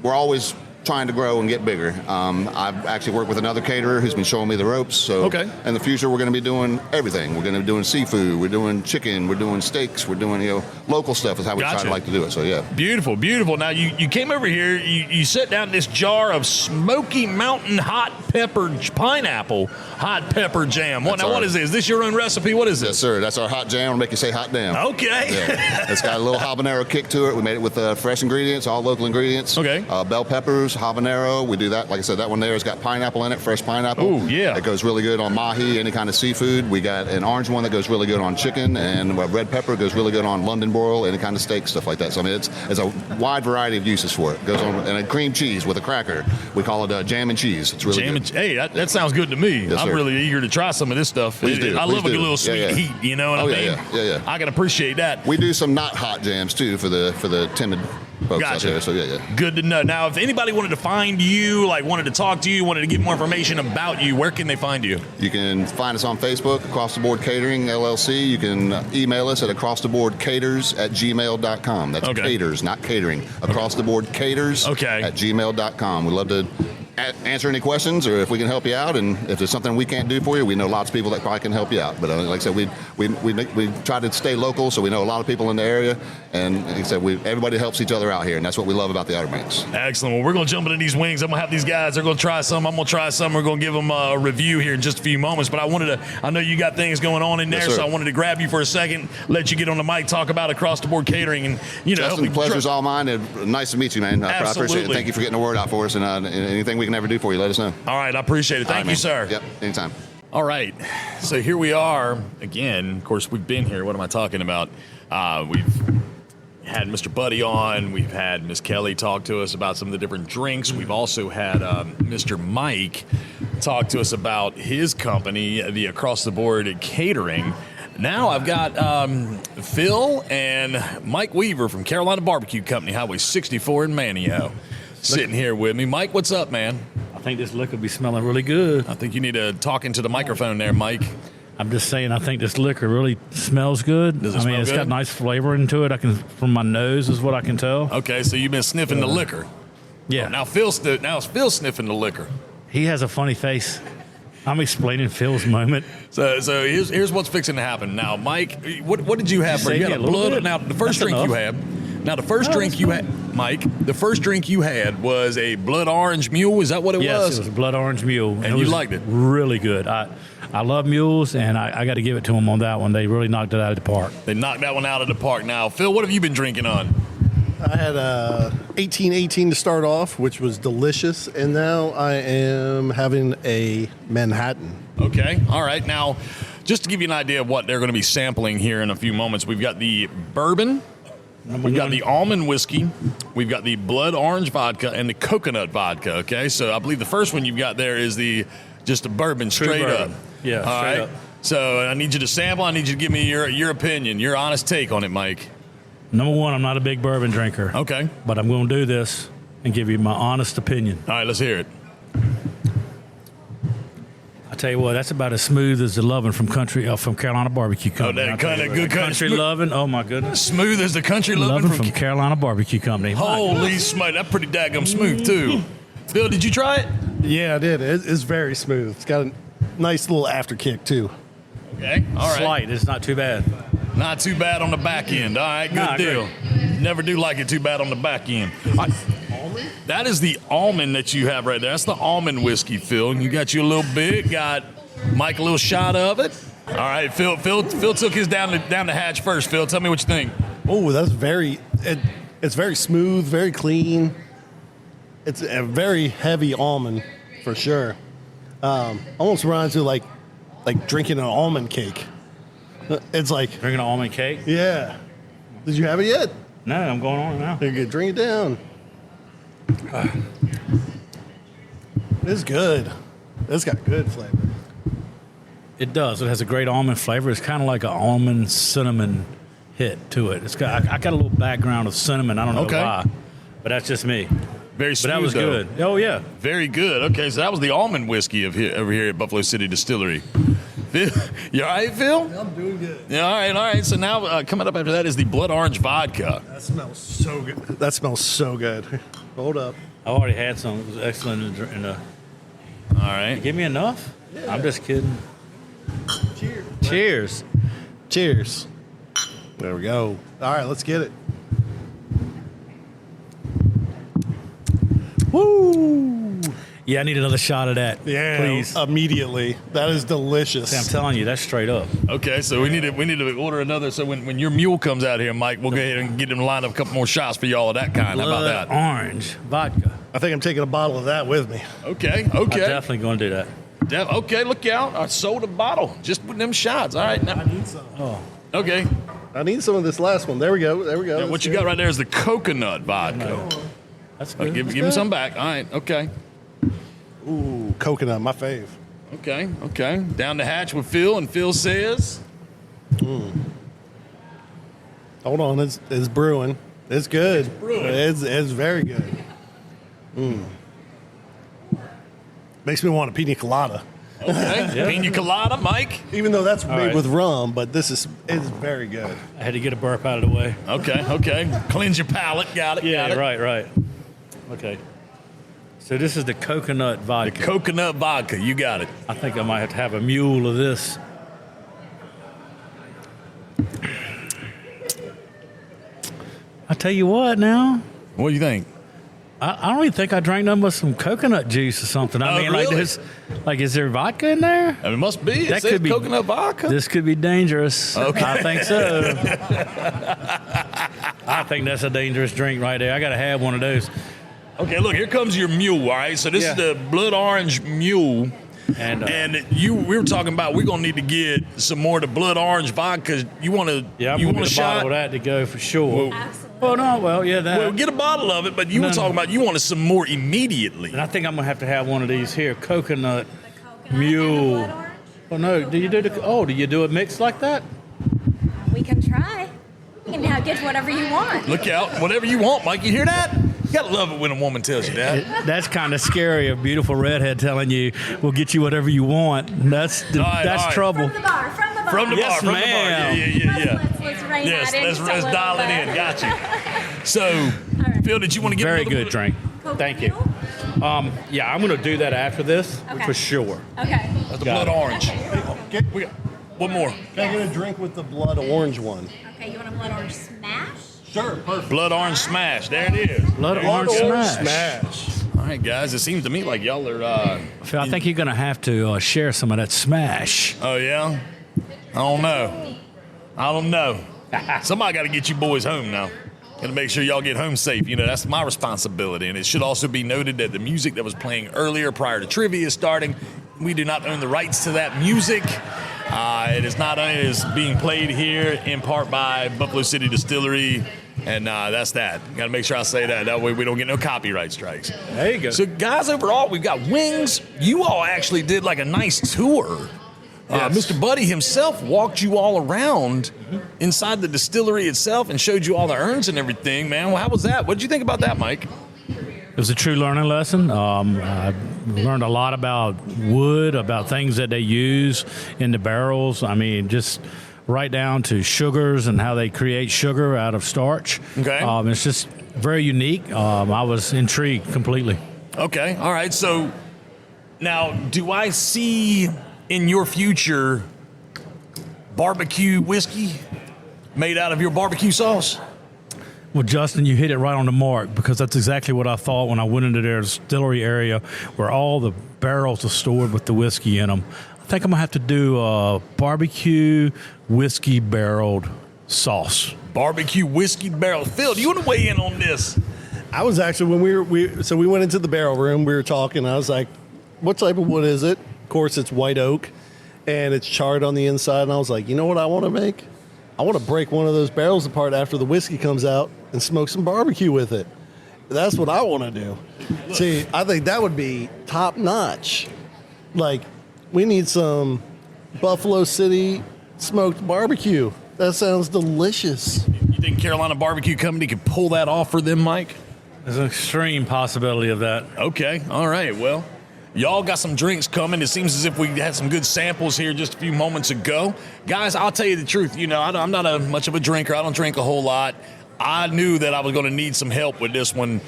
Speaker 8: always trying to grow and get bigger. I've actually worked with another caterer who's been showing me the ropes. So in the future, we're going to be doing everything. We're going to be doing seafood. We're doing chicken. We're doing steaks. We're doing local stuff is how we try to like to do it. So yeah.
Speaker 2: Beautiful, beautiful. Now you came over here. You set down this jar of Smoky Mountain hot pepper pineapple hot pepper jam. What is this? Is this your own recipe? What is this?
Speaker 8: Yes, sir. That's our hot jam. It'll make you say hot damn.
Speaker 2: Okay.
Speaker 8: Yeah. It's got a little habanero kick to it. We made it with fresh ingredients, all local ingredients.
Speaker 2: Okay.
Speaker 8: Bell peppers, habanero. We do that. Like I said, that one there has got pineapple in it, fresh pineapple.
Speaker 2: Oh, yeah.
Speaker 8: It goes really good on mahi, any kind of seafood. We got an orange one that goes really good on chicken, and red pepper goes really good on London broil, any kind of steak, stuff like that. So, I mean, it's a wide variety of uses for it. It goes on, and a cream cheese with a cracker. We call it jam and cheese. It's really good.
Speaker 2: Hey, that sounds good to me.
Speaker 8: Yes,
Speaker 2: I'm really eager to try some of this stuff.
Speaker 8: Please do.
Speaker 2: I love a good little sweet heat, you know what I mean?
Speaker 8: Yeah.
Speaker 2: I can appreciate that.
Speaker 8: We do some not hot jams, too, for the timid folks out there. So, yeah.
Speaker 2: Good to know. Now, if anybody wanted to find you, like wanted to talk to you, wanted to get more information about you, where can they find you?
Speaker 8: You can find us on Facebook, Across the Board Catering, LLC. You can email us at acrosstheboardcaters@gmail.com. That's caters, not catering. Across the Board Caters at gmail.com. We'd love to answer any questions, or if we can help you out, and if there's something we can't do for you, we know lots of people that probably can help you out. But like I said, we try to stay local, so we know a lot of people in the area, and like I said, everybody helps each other out here, and that's what we love about the Outer Banks.
Speaker 2: Excellent. Well, we're going to jump into these wings. I'm going to have these guys. They're going to try some. I'm going to try some. We're going to give them a review here in just a few moments. But I know you got things going on in there, so I wanted to grab you for a second, let you get on the mic, talk about Across the Board Catering, and
Speaker 8: Justin, the pleasure's all mine. And nice to meet you, man. I appreciate it. Thank you for getting the word out for us, and anything we can ever do for you, let us know.
Speaker 2: All right, I appreciate it. Thank you, sir.
Speaker 8: Yep, anytime.
Speaker 2: All right, so here we are again. Of course, we've been here. What am I talking about? We've had Mr. Buddy on. We've had Miss Kelly talk to us about some of the different drinks. We've also had Mr. Mike talk to us about his company, the Across the Board Catering. Now I've got Phil and Mike Weaver from Carolina Barbecue Company, Highway 64 in Manteo, sitting here with me. Mike, what's up, man?
Speaker 9: I think this liquor will be smelling really good.
Speaker 2: I think you need to talk into the microphone there, Mike.
Speaker 9: I'm just saying, I think this liquor really smells good.
Speaker 2: Does it smell
Speaker 9: it's
Speaker 2: good?
Speaker 9: got nice flavor into it. From my nose is what I can tell.
Speaker 2: Okay, so you've been sniffing the liquor.
Speaker 9: Yeah.
Speaker 2: Now Phil's sniffing the liquor.
Speaker 9: He has a funny face. I'm explaining Phil's moment.
Speaker 2: So here's what's fixing to happen. Now, Mike, what did you have? You had a blood. Now the first drink you had. Now the first drink you had, Mike. The first drink you had was a blood orange mule. Is that what it was?
Speaker 9: Yes, it was a blood orange mule,
Speaker 2: and you liked it.
Speaker 9: Really good. I love mules, and I got to give it to them on that one. They really knocked it out of the park.
Speaker 2: They knocked that one out of the park. Now, Phil, what have you been drinking on?
Speaker 10: I had 1818 to start off, which was delicious, and now I am having a Manhattan.
Speaker 2: Okay, all right. Now, just to give you an idea of what they're going to be sampling here in a few moments, we've got the bourbon, we've got the almond whiskey, we've got the blood orange vodka, and the coconut vodka. Okay, so I believe the first one you've got there is just a bourbon straight up.
Speaker 9: Yeah,
Speaker 2: all
Speaker 9: straight
Speaker 2: right.
Speaker 9: up.
Speaker 2: So I need you to sample. I need you to give me your opinion, your honest take on it, Mike.
Speaker 9: Number one, I'm not a big bourbon drinker.
Speaker 2: Okay.
Speaker 9: But I'm going to do this and give you my honest opinion.
Speaker 2: All right, let's hear it.
Speaker 9: I tell you what, that's about as smooth as the loving from Carolina Barbecue Company.
Speaker 2: Oh, that kind of good
Speaker 9: country loving. Oh my goodness,
Speaker 2: smooth as the country loving
Speaker 9: from Carolina Barbecue Company.
Speaker 2: Holy smoke, that's pretty daggum smooth too. Phil, did you try it?
Speaker 10: Yeah, I did. It's very smooth. It's got a nice little after kick too.
Speaker 2: Okay, all right.
Speaker 9: Slight. It's not too bad.
Speaker 2: Not too bad on the back end. All right, good deal. Great. Never do like it too bad on the back end. That is the almond that you have right there. That's the almond whiskey, Phil. And you got you a little bit. Got Mike a little shot of it. All right, Phil took his down the hatch first. Phil, tell me what you think.
Speaker 10: Oh, that's it's very smooth, very clean. It's a very heavy almond for sure. Almost reminds me like drinking an almond cake. It's like
Speaker 9: Drinking an almond cake?
Speaker 10: yeah. Did you have it yet?
Speaker 9: No, I'm going on now.
Speaker 10: You can drink it down. It's good. It's got good flavor.
Speaker 9: It does. It has a great almond flavor. It's kind of like an almond cinnamon hit to it. It's got. I got a little background of cinnamon. I don't know why, but that's just me.
Speaker 2: Very smooth,
Speaker 9: But that was
Speaker 2: though.
Speaker 9: good. Oh yeah.
Speaker 2: Very good. Okay, so that was the almond whiskey over here at Buffalo City Distillery. Phil, you all right, Phil?
Speaker 10: I'm doing good.
Speaker 2: Yeah, all right. So now coming up after that is the blood orange vodka.
Speaker 10: That smells so good. That smells so good. Hold up.
Speaker 9: I already had some. It was excellent.
Speaker 2: All right.
Speaker 9: Give me enough?
Speaker 10: Yeah.
Speaker 9: I'm just kidding.
Speaker 10: Cheers.
Speaker 9: Cheers.
Speaker 10: Cheers. There we go. All right, let's get it. Woo!
Speaker 9: Yeah, I need another shot of that.
Speaker 10: Yeah,
Speaker 9: Please.
Speaker 10: immediately. That is delicious.
Speaker 9: See, I'm telling you, that's straight up.
Speaker 2: Okay, so we need to order another. So when your mule comes out here, Mike, we'll go ahead and get him lined up a couple more shots for y'all of that kind. How about
Speaker 9: Blood
Speaker 2: that?
Speaker 9: orange vodka.
Speaker 10: I think I'm taking a bottle of that with me.
Speaker 2: Okay.
Speaker 9: I'm definitely going to do that.
Speaker 2: Okay, look out. I sold a bottle. Just put them shots. All right. Now,
Speaker 10: I need some.
Speaker 9: Oh.
Speaker 2: okay.
Speaker 10: I need some of this last one. There we go. There we go.
Speaker 2: Now, what you got right there is the coconut vodka.
Speaker 9: That's good.
Speaker 2: Give him some back. All right. Okay.
Speaker 10: Ooh, coconut, my fave.
Speaker 2: Okay. Down the hatch with Phil, and Phil says,
Speaker 10: Hold on, it's brewing. It's good.
Speaker 2: brewing.
Speaker 10: It's very good. Makes me want a pina colada.
Speaker 2: okay, pina colada, Mike.
Speaker 10: Even though that's made
Speaker 9: right.
Speaker 10: with rum, but it's very good.
Speaker 9: I had to get a burp out of the way.
Speaker 2: Okay. Cleanse your palate. Got it.
Speaker 9: Yeah,
Speaker 2: got it.
Speaker 9: right. Okay. So this is the coconut vodka.
Speaker 2: Coconut vodka. You got it.
Speaker 9: I think I might have to have a mule of this. I tell you what now.
Speaker 2: What do you think?
Speaker 9: I don't even think I drank nothing but some coconut juice or something. I mean,
Speaker 2: really?
Speaker 9: is there vodka in there?
Speaker 2: It must be.
Speaker 9: That could be
Speaker 2: coconut vodka.
Speaker 9: This could be dangerous.
Speaker 2: Okay.
Speaker 9: I think so. I think that's a dangerous drink right there. I got to have one of those.
Speaker 2: Okay, look, here comes your mule, all right? So this is the blood orange mule. And we were talking about we're going to need to get some more of the blood orange vodka. You want to
Speaker 9: I'm
Speaker 2: you
Speaker 9: going
Speaker 2: want
Speaker 9: to
Speaker 2: a
Speaker 9: get a bottle
Speaker 2: shot?
Speaker 9: of that to go for sure.
Speaker 2: Well, get a bottle of it, but you were talking about you wanted some more immediately.
Speaker 9: And I think I'm going to have one of these here, coconut mule. Oh, no. Do you do it mixed like that?
Speaker 11: We can try. You can get whatever you want.
Speaker 2: Look out. Whatever you want, Mike. You hear that? You got to love it when a woman tells you that.
Speaker 9: That's kind of scary, a beautiful redhead telling you, we'll get you whatever you want. That's trouble.
Speaker 11: From the bar.
Speaker 2: From the bar.
Speaker 9: Ma'am.
Speaker 2: Yeah.
Speaker 11: Let's rein
Speaker 2: Yes,
Speaker 11: that in.
Speaker 2: let's dial it in. Got you. So, Phil, did you want to get
Speaker 9: Very
Speaker 2: another
Speaker 9: good drink. Thank you. Yeah, I'm going to do that after this for sure.
Speaker 11: Okay.
Speaker 2: That's the blood orange. We got one more.
Speaker 10: Can I get a drink with the blood orange one?
Speaker 11: Okay, you want a blood orange smash?
Speaker 10: Sure, perfect.
Speaker 2: Blood orange smash. There it is.
Speaker 9: Blood orange smash.
Speaker 2: All right, guys. It seems to me like y'all are.
Speaker 9: Phil, I think you're going to have to share some of that smash.
Speaker 2: Oh yeah. I don't know. Somebody got to get you boys home now. Got to make sure y'all get home safe. You know, that's my responsibility. And it should also be noted that the music that was playing earlier prior to trivia starting, we do not own the rights to that music. It is not only is being played here in part by Buffalo City Distillery, and that's that. Got to make sure I say that. That way we don't get no copyright strikes.
Speaker 9: There you go.
Speaker 2: So, guys, overall, we've got wings. You all actually did like a nice tour.
Speaker 9: Yes.
Speaker 2: Mr. Buddy himself walked you all around inside the distillery itself and showed you all the urns and everything, man. Well, how was that? What did you think about that, Mike?
Speaker 9: It was a true learning lesson. I learned a lot about wood, about things that they use in the barrels. I mean, just right down to sugars and how they create sugar out of starch.
Speaker 2: Okay.
Speaker 9: It's just very unique. I was intrigued completely.
Speaker 2: Okay. All right. So now, do I see in your future barbecue whiskey made out of your barbecue sauce?
Speaker 9: Well, Justin, you hit it right on the mark because that's exactly what I thought when I went into their distillery area where all the barrels are stored with the whiskey in them. I think I'm going to have to do a barbecue whiskey barreled sauce.
Speaker 2: Barbecue whiskey barrel. Phil, do you want to weigh in on this?
Speaker 10: I was actually, when we went into the barrel room, we were talking. I was like, what type of wood is it? Of course, it's white oak, and it's charred on the inside. And I was like, you know what I want to make? I want to break one of those barrels apart after the whiskey comes out and smoke some barbecue with it. That's what I want to do. See, I think that would be top notch. Like, we need some Buffalo City smoked barbecue. That sounds delicious.
Speaker 2: You think Carolina Barbecue Company could pull that off for them, Mike?
Speaker 9: There's an extreme possibility of that.
Speaker 2: Okay, all right. Well, y'all got some drinks coming. It seems as if we had some good samples here just a few moments ago. Guys, I'll tell you the truth. You know, I'm not much of a drinker. I don't drink a whole lot. I knew that I was going to need some help with this one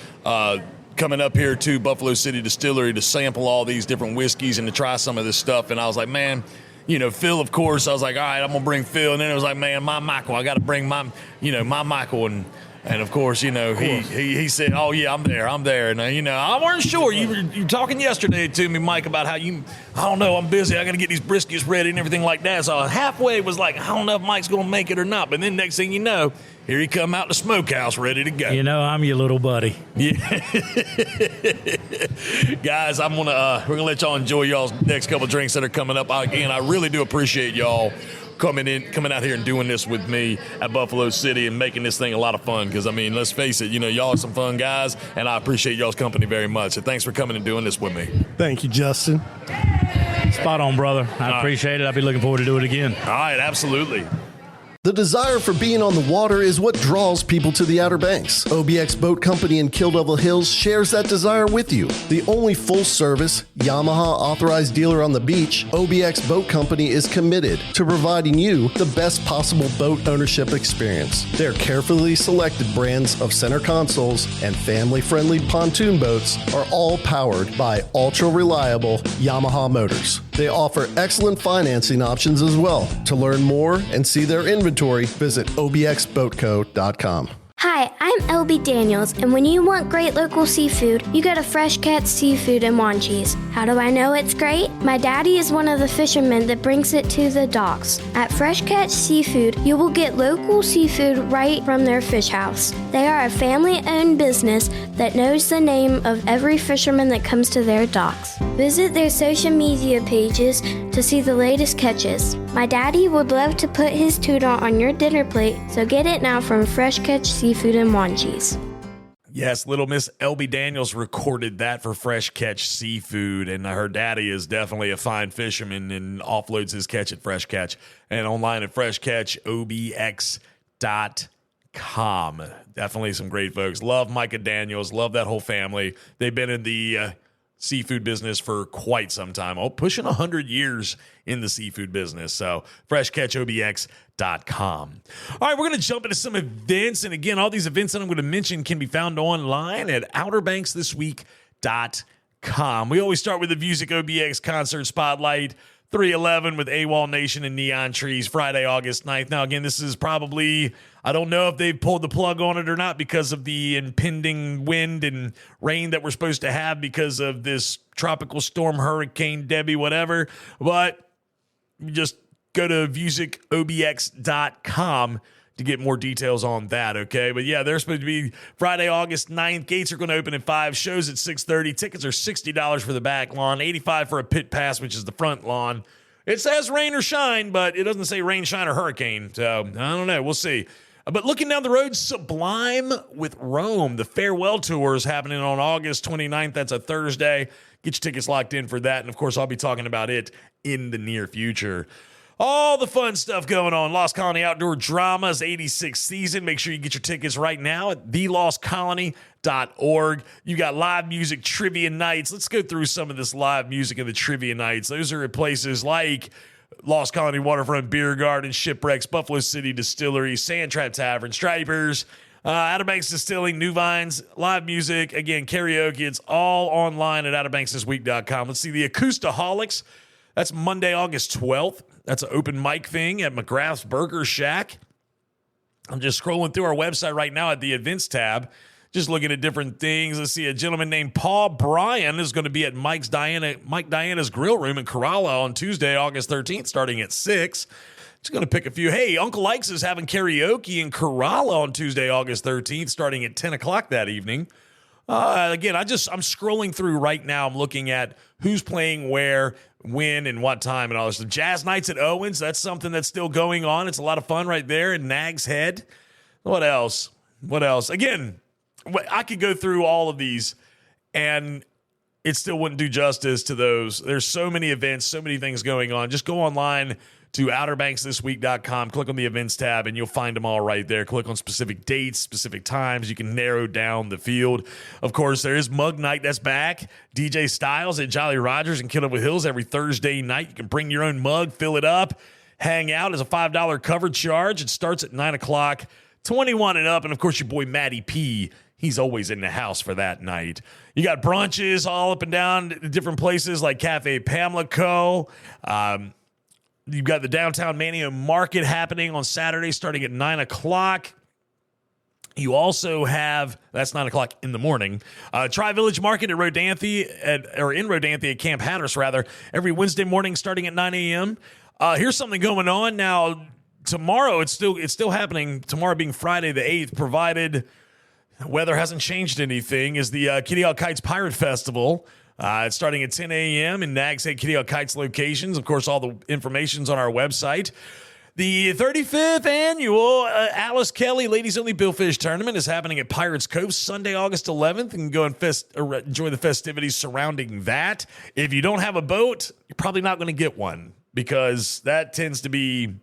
Speaker 2: coming up here to Buffalo City Distillery to sample all these different whiskeys and to try some of this stuff. And I was like, man, you know, Phil, of course, I was like, all right, I'm going to bring Phil. And then it was like, man, my Michael, I got to bring my Michael. And of course, you know, he said, oh, yeah, I'm there. And, you know, I weren't sure. You were talking yesterday to me, Mike, about how I don't know, I'm busy. I got to get these briskets ready and everything like that. So I halfway was like, I don't know if Mike's going to make it or not. But then next thing you know, here he come out the smokehouse ready to go.
Speaker 9: You know, I'm your little buddy.
Speaker 2: Yeah. Guys, we're going to let y'all enjoy y'all's next couple drinks that are coming up. Again, I really do appreciate y'all coming out here and doing this with me at Buffalo City and making this thing a lot of fun. Because, I mean, let's face it, you know, y'all are some fun guys, and I appreciate y'all's company very much. So thanks for coming and doing this with me.
Speaker 10: Thank you, Justin.
Speaker 9: Spot on, brother. I appreciate it. I'll be looking forward to doing it again.
Speaker 2: All right, absolutely.
Speaker 12: The desire for being on the water is what draws people to the Outer Banks. OBX Boat Company in Kill Devil Hills shares that desire with you. The only full-service, Yamaha-authorized dealer on the beach, OBX Boat Company is committed to providing you the best possible boat ownership experience. Their carefully selected brands of center consoles and family-friendly pontoon boats are all powered by ultra-reliable Yamaha motors. They offer excellent financing options as well. To learn more and see their inventory, visit obxboatco.com.
Speaker 13: Hi, I'm LB Daniels, and when you want great local seafood, you go to Fresh Catch Seafood in Wanchese. How do I know it's great? My daddy is one of the fishermen that brings it to the docks. At Fresh Catch Seafood, you will get local seafood right from their fish house. They are a family-owned business that knows the name of every fisherman that comes to their docks. Visit their social media pages to see the latest catches. My daddy would love to put his tuna on your dinner plate, so get it now from Fresh Catch Seafood in Wanchese.
Speaker 2: Yes, little Miss LB Daniels recorded that for Fresh Catch Seafood, and her daddy is definitely a fine fisherman and offloads his catch at Fresh Catch and online at freshcatchobx.com. Definitely some great folks. Love Micah Daniels, love that whole family. They've been in the seafood business for quite some time. Pushing 100 years in the seafood business. So freshcatchobx.com. All right, we're going to jump into some events. And again, all these events that I'm going to mention can be found online at outerbanksthisweek.com. We always start with the Music OBX Concert Spotlight. 311 with AWOL Nation and Neon Trees, Friday, August 9th. Now, again, this is probably, I don't know if they've pulled the plug on it or not because of the impending wind and rain that we're supposed to have because of this tropical storm, Hurricane Debbie, whatever. But just go to musicobx.com to get more details on that, okay? But yeah, they're supposed to be Friday, August 9th. Gates are going to open at 5, shows at 6:30. Tickets are $60 for the back lawn, $85 for a pit pass, which is the front lawn. It says rain or shine, but it doesn't say rain, shine, or hurricane. So, I don't know. We'll see. But looking down the road, Sublime with Rome. The farewell tour is happening on August 29th. That's a Thursday. Get your tickets locked in for that. And, of course, I'll be talking about it in the near future. All the fun stuff going on. Lost Colony Outdoor Drama's 86th season. Make sure you get your tickets right now at thelostcolony.org. You got live music trivia nights. Let's go through some of this live music and the trivia nights. Those are at places like Lost Colony Waterfront Beer Garden, Shipwrecks, Buffalo City Distillery, Sand Trap Tavern, Stripers, Outer Banks Distilling, New Vines, live music, again, karaoke. It's all online at outerbanksthisweek.com. Let's see, the Acoustaholics. That's Monday, August 12th. That's an open mic thing at McGrath's Burger Shack. I'm just scrolling through our website right now at the events tab, just looking at different things. Let's see, a gentleman named Paul Bryan is going to be at Mike Diana's Grill Room in Corolla on Tuesday, August 13th, starting at 6. Just going to pick a few. Hey, Uncle Ike's is having karaoke in Corolla on Tuesday, August 13th, starting at 10 o'clock that evening. Again, I'm scrolling through right now. I'm looking at who's playing where, when, and what time and all this. The Jazz Nights at Owens, that's something that's still going on. It's a lot of fun right there in Nags Head. What else? Again, I could go through all of these, and it still wouldn't do justice to those. There's so many events, so many things going on. Just go online to OuterBanksThisWeek.com, click on the events tab, and you'll find them all right there. Click on specific dates, specific times. You can narrow down the field. Of course, there is Mug Night that's back. DJ Styles at Jolly Rogers in Kildover Hills every Thursday night. You can bring your own mug, fill it up, hang out. As a $5 cover charge. It starts at 9 o'clock, 21 and up. And, of course, your boy Matty P, he's always in the house for that night. You got brunches all up and down different places like Cafe Pamlico. You've got the Downtown Mania Market happening on Saturday starting at 9 o'clock. You also have, that's 9 o'clock in the morning, Tri-Village Market at Rodanthe, in Rodanthe at Camp Hatteras, rather, every Wednesday morning starting at 9 a.m. Here's something going on now. Tomorrow, it's still happening. Tomorrow being Friday the 8th, provided the weather hasn't changed anything, is the Kitty Hawk Kites Pirate Festival. It's starting at 10 a.m. in Nags Head Kitty Hawk Kites locations. Of course, all the information's on our website. The 35th annual Alice Kelly Ladies Only Billfish Tournament is happening at Pirates Cove Sunday, August 11th. And go and enjoy the festivities surrounding that. If you don't have a boat, you're probably not going to get one because that tends to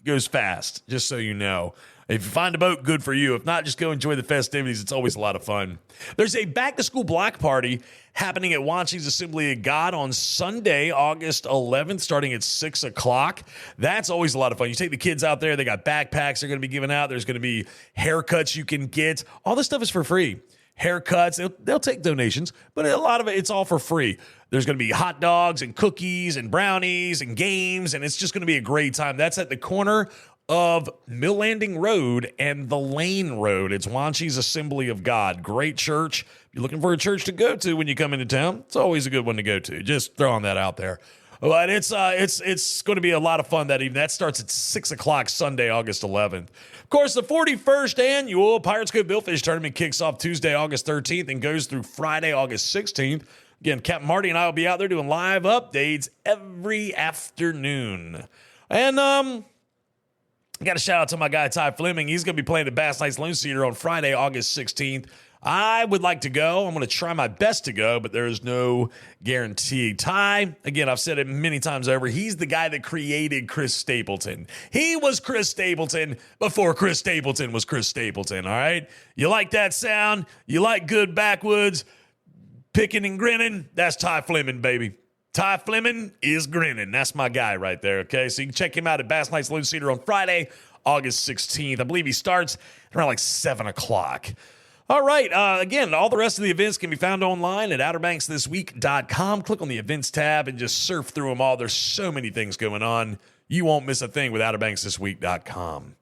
Speaker 2: goes fast, just so you know. If you find a boat, good for you. If not, just go enjoy the festivities. It's always a lot of fun. There's a back-to-school block party happening at Wanchie's Assembly of God on Sunday, August 11th, starting at 6 o'clock. That's always a lot of fun. You take the kids out there. They got backpacks they're going to be giving out. There's going to be haircuts you can get. All this stuff is for free. Haircuts, they'll take donations, but a lot of it's all for free. There's going to be hot dogs and cookies and brownies and games, and it's just going to be a great time. That's at the corner of Mill Landing Road and the Lane Road. It's Wanchie's Assembly of God. Great church. If you're looking for a church to go to when you come into town, it's always a good one to go to. Just throwing that out there. But it's going to be a lot of fun that evening. That starts at 6 o'clock Sunday, August 11th. Of course, the 41st annual Pirates Cove Billfish Tournament kicks off Tuesday, August 13th and goes through Friday, August 16th. Again, Captain Marty and I will be out there doing live updates every afternoon. And I got a shout out to my guy Ty Fleming. He's going to be playing the Bass Knights Lone Cedar on Friday, August 16th. I would like to go. I'm going to try my best to go, but there is no guarantee. Ty, again, I've said it many times over, he's the guy that created Chris Stapleton. He was Chris Stapleton before Chris Stapleton was Chris Stapleton, all right? You like that sound? You like good backwoods? Picking and grinning? That's Ty Fleming, baby. Ty Fleming is grinning. That's my guy right there, okay? So you can check him out at Bass Knights Lone Cedar on Friday, August 16th. I believe he starts around like 7 o'clock. All right. Again, all the rest of the events can be found online at OuterBanksThisWeek.com. Click on the events tab and just surf through them all. There's so many things going on. You won't miss a thing with OuterBanksThisWeek.com.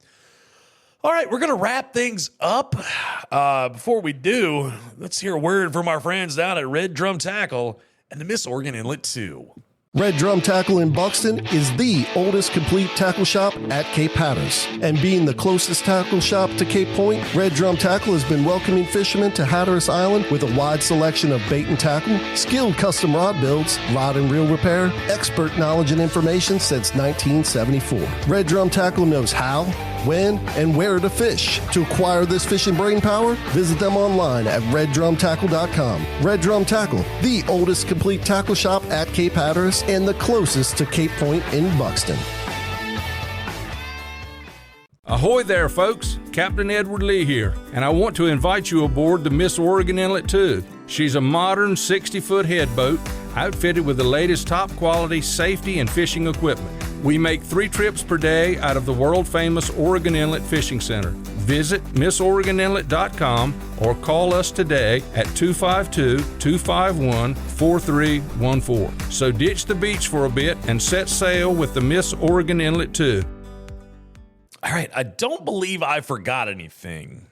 Speaker 2: All right, we're going to wrap things up. Before we do, let's hear a word from our friends down at Red Drum Tackle and the Miss Oregon Inlet 2.
Speaker 12: Red Drum Tackle in Buxton is the oldest complete tackle shop at Cape Hatteras. And being the closest tackle shop to Cape Point, Red Drum Tackle has been welcoming fishermen to Hatteras Island with a wide selection of bait and tackle, skilled custom rod builds, rod and reel repair, expert knowledge and information since 1974. Red Drum Tackle knows how, when, and where to fish. To acquire this fishing brain power, visit them online at reddrumtackle.com. Red Drum Tackle, the oldest complete tackle shop at Cape Hatteras and the closest to Cape Point in Buxton.
Speaker 14: Ahoy there, folks. Captain Edward Lee here, and I want to invite you aboard the Miss Oregon Inlet 2. She's a modern 60-foot headboat outfitted with the latest top-quality safety and fishing equipment. We make 3 trips per day out of the world-famous Oregon Inlet Fishing Center. Visit MissOregonInlet.com or call us today at 252-251-4314. So ditch the beach for a bit and set sail with the Miss Oregon Inlet 2.
Speaker 2: All right, I don't believe I forgot anything.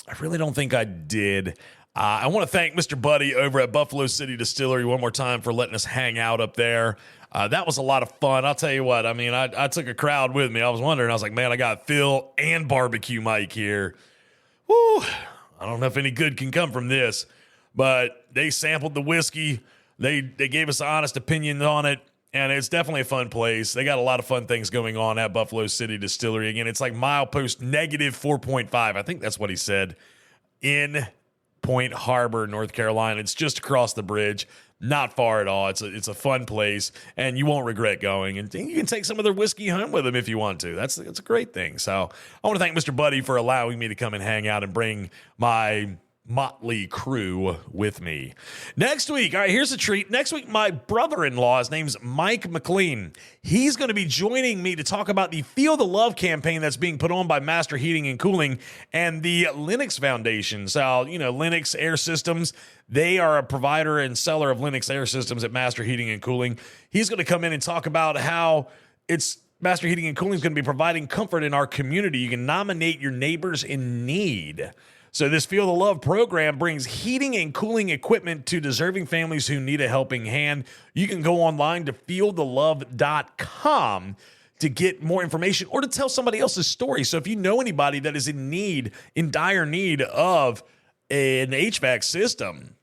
Speaker 2: I really don't think I did. I want to thank Mr. Buddy over at Buffalo City Distillery one more time for letting us hang out up there. That was a lot of fun. I'll tell you what, I mean, I took a crowd with me. I was wondering, I was like, man, I got Phil and Barbecue Mike here. Woo, I don't know if any good can come from this. but they sampled the whiskey. They gave us honest opinions on it, and it's definitely a fun place. They got a lot of fun things going on at Buffalo City Distillery. Again, it's like milepost negative 4.5. I think that's what he said, in Point Harbor, North Carolina. It's just across the bridge. Not far at all. It's a fun place, and you won't regret going. And you can take some of their whiskey home with them if you want to. That's a great thing. So I want to thank Mr. Buddy for allowing me to come and hang out and bring my motley crew with me. Next week, all right, here's a treat. Next week, my brother-in-law, his name's Mike McLean. He's going to be joining me to talk about the Feel the Love campaign that's being put on by Master Heating and Cooling and the Lennox Foundation. So, Lennox Air Systems, they are a provider and seller of Lennox Air Systems at Master Heating and Cooling. He's going to come in and talk about how Master Heating and Cooling is going to be providing comfort in our community. You can nominate your neighbors in need. So this Feel the Love program brings heating and cooling equipment to deserving families who need a helping hand. You can go online to feelthelove.com to get more information or to tell somebody else's story. So if you know anybody that is in dire need of an HVAC system,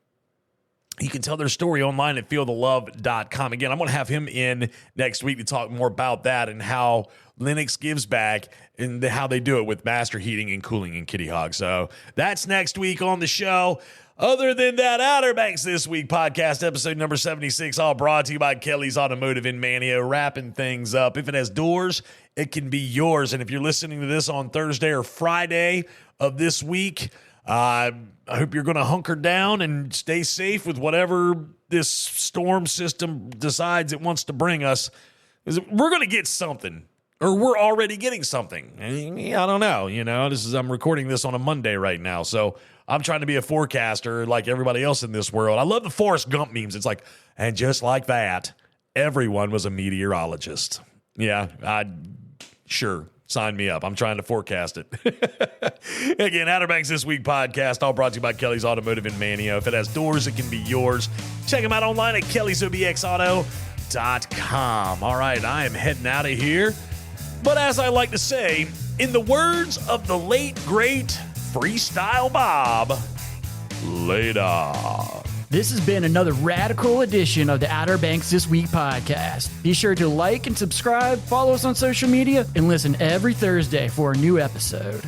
Speaker 2: you can tell their story online at feelthelove.com. Again, I'm going to have him in next week to talk more about that and how Lennox gives back and how they do it with Master Heating and Cooling in Kitty Hawk. So that's next week on the show. Other than that, Outer Banks This Week podcast, episode number 76, all brought to you by Kelly's Automotive in Mania, wrapping things up. If it has doors, it can be yours. And if you're listening to this on Thursday or Friday of this week, I hope you're going to hunker down and stay safe with whatever this storm system decides it wants to bring us. We're going to get something, or we're already getting something. I don't know. I'm recording this on a Monday right now, so I'm trying to be a forecaster like everybody else in this world. I love the Forrest Gump memes. It's like, and just like that, everyone was a meteorologist. Yeah, sure. Sign me up. I'm trying to forecast it. Again, Outer Banks This Week podcast, all brought to you by Kelly's Automotive in Mania. If it has doors, it can be yours. Check them out online at kellysobxauto.com. All right, I am heading out of here. But as I like to say, in the words of the late, great Freestyle Bob, later.
Speaker 1: This has been another radical edition of the Outer Banks This Week podcast. Be sure to like and subscribe, follow us on social media, and listen every Thursday for a new episode.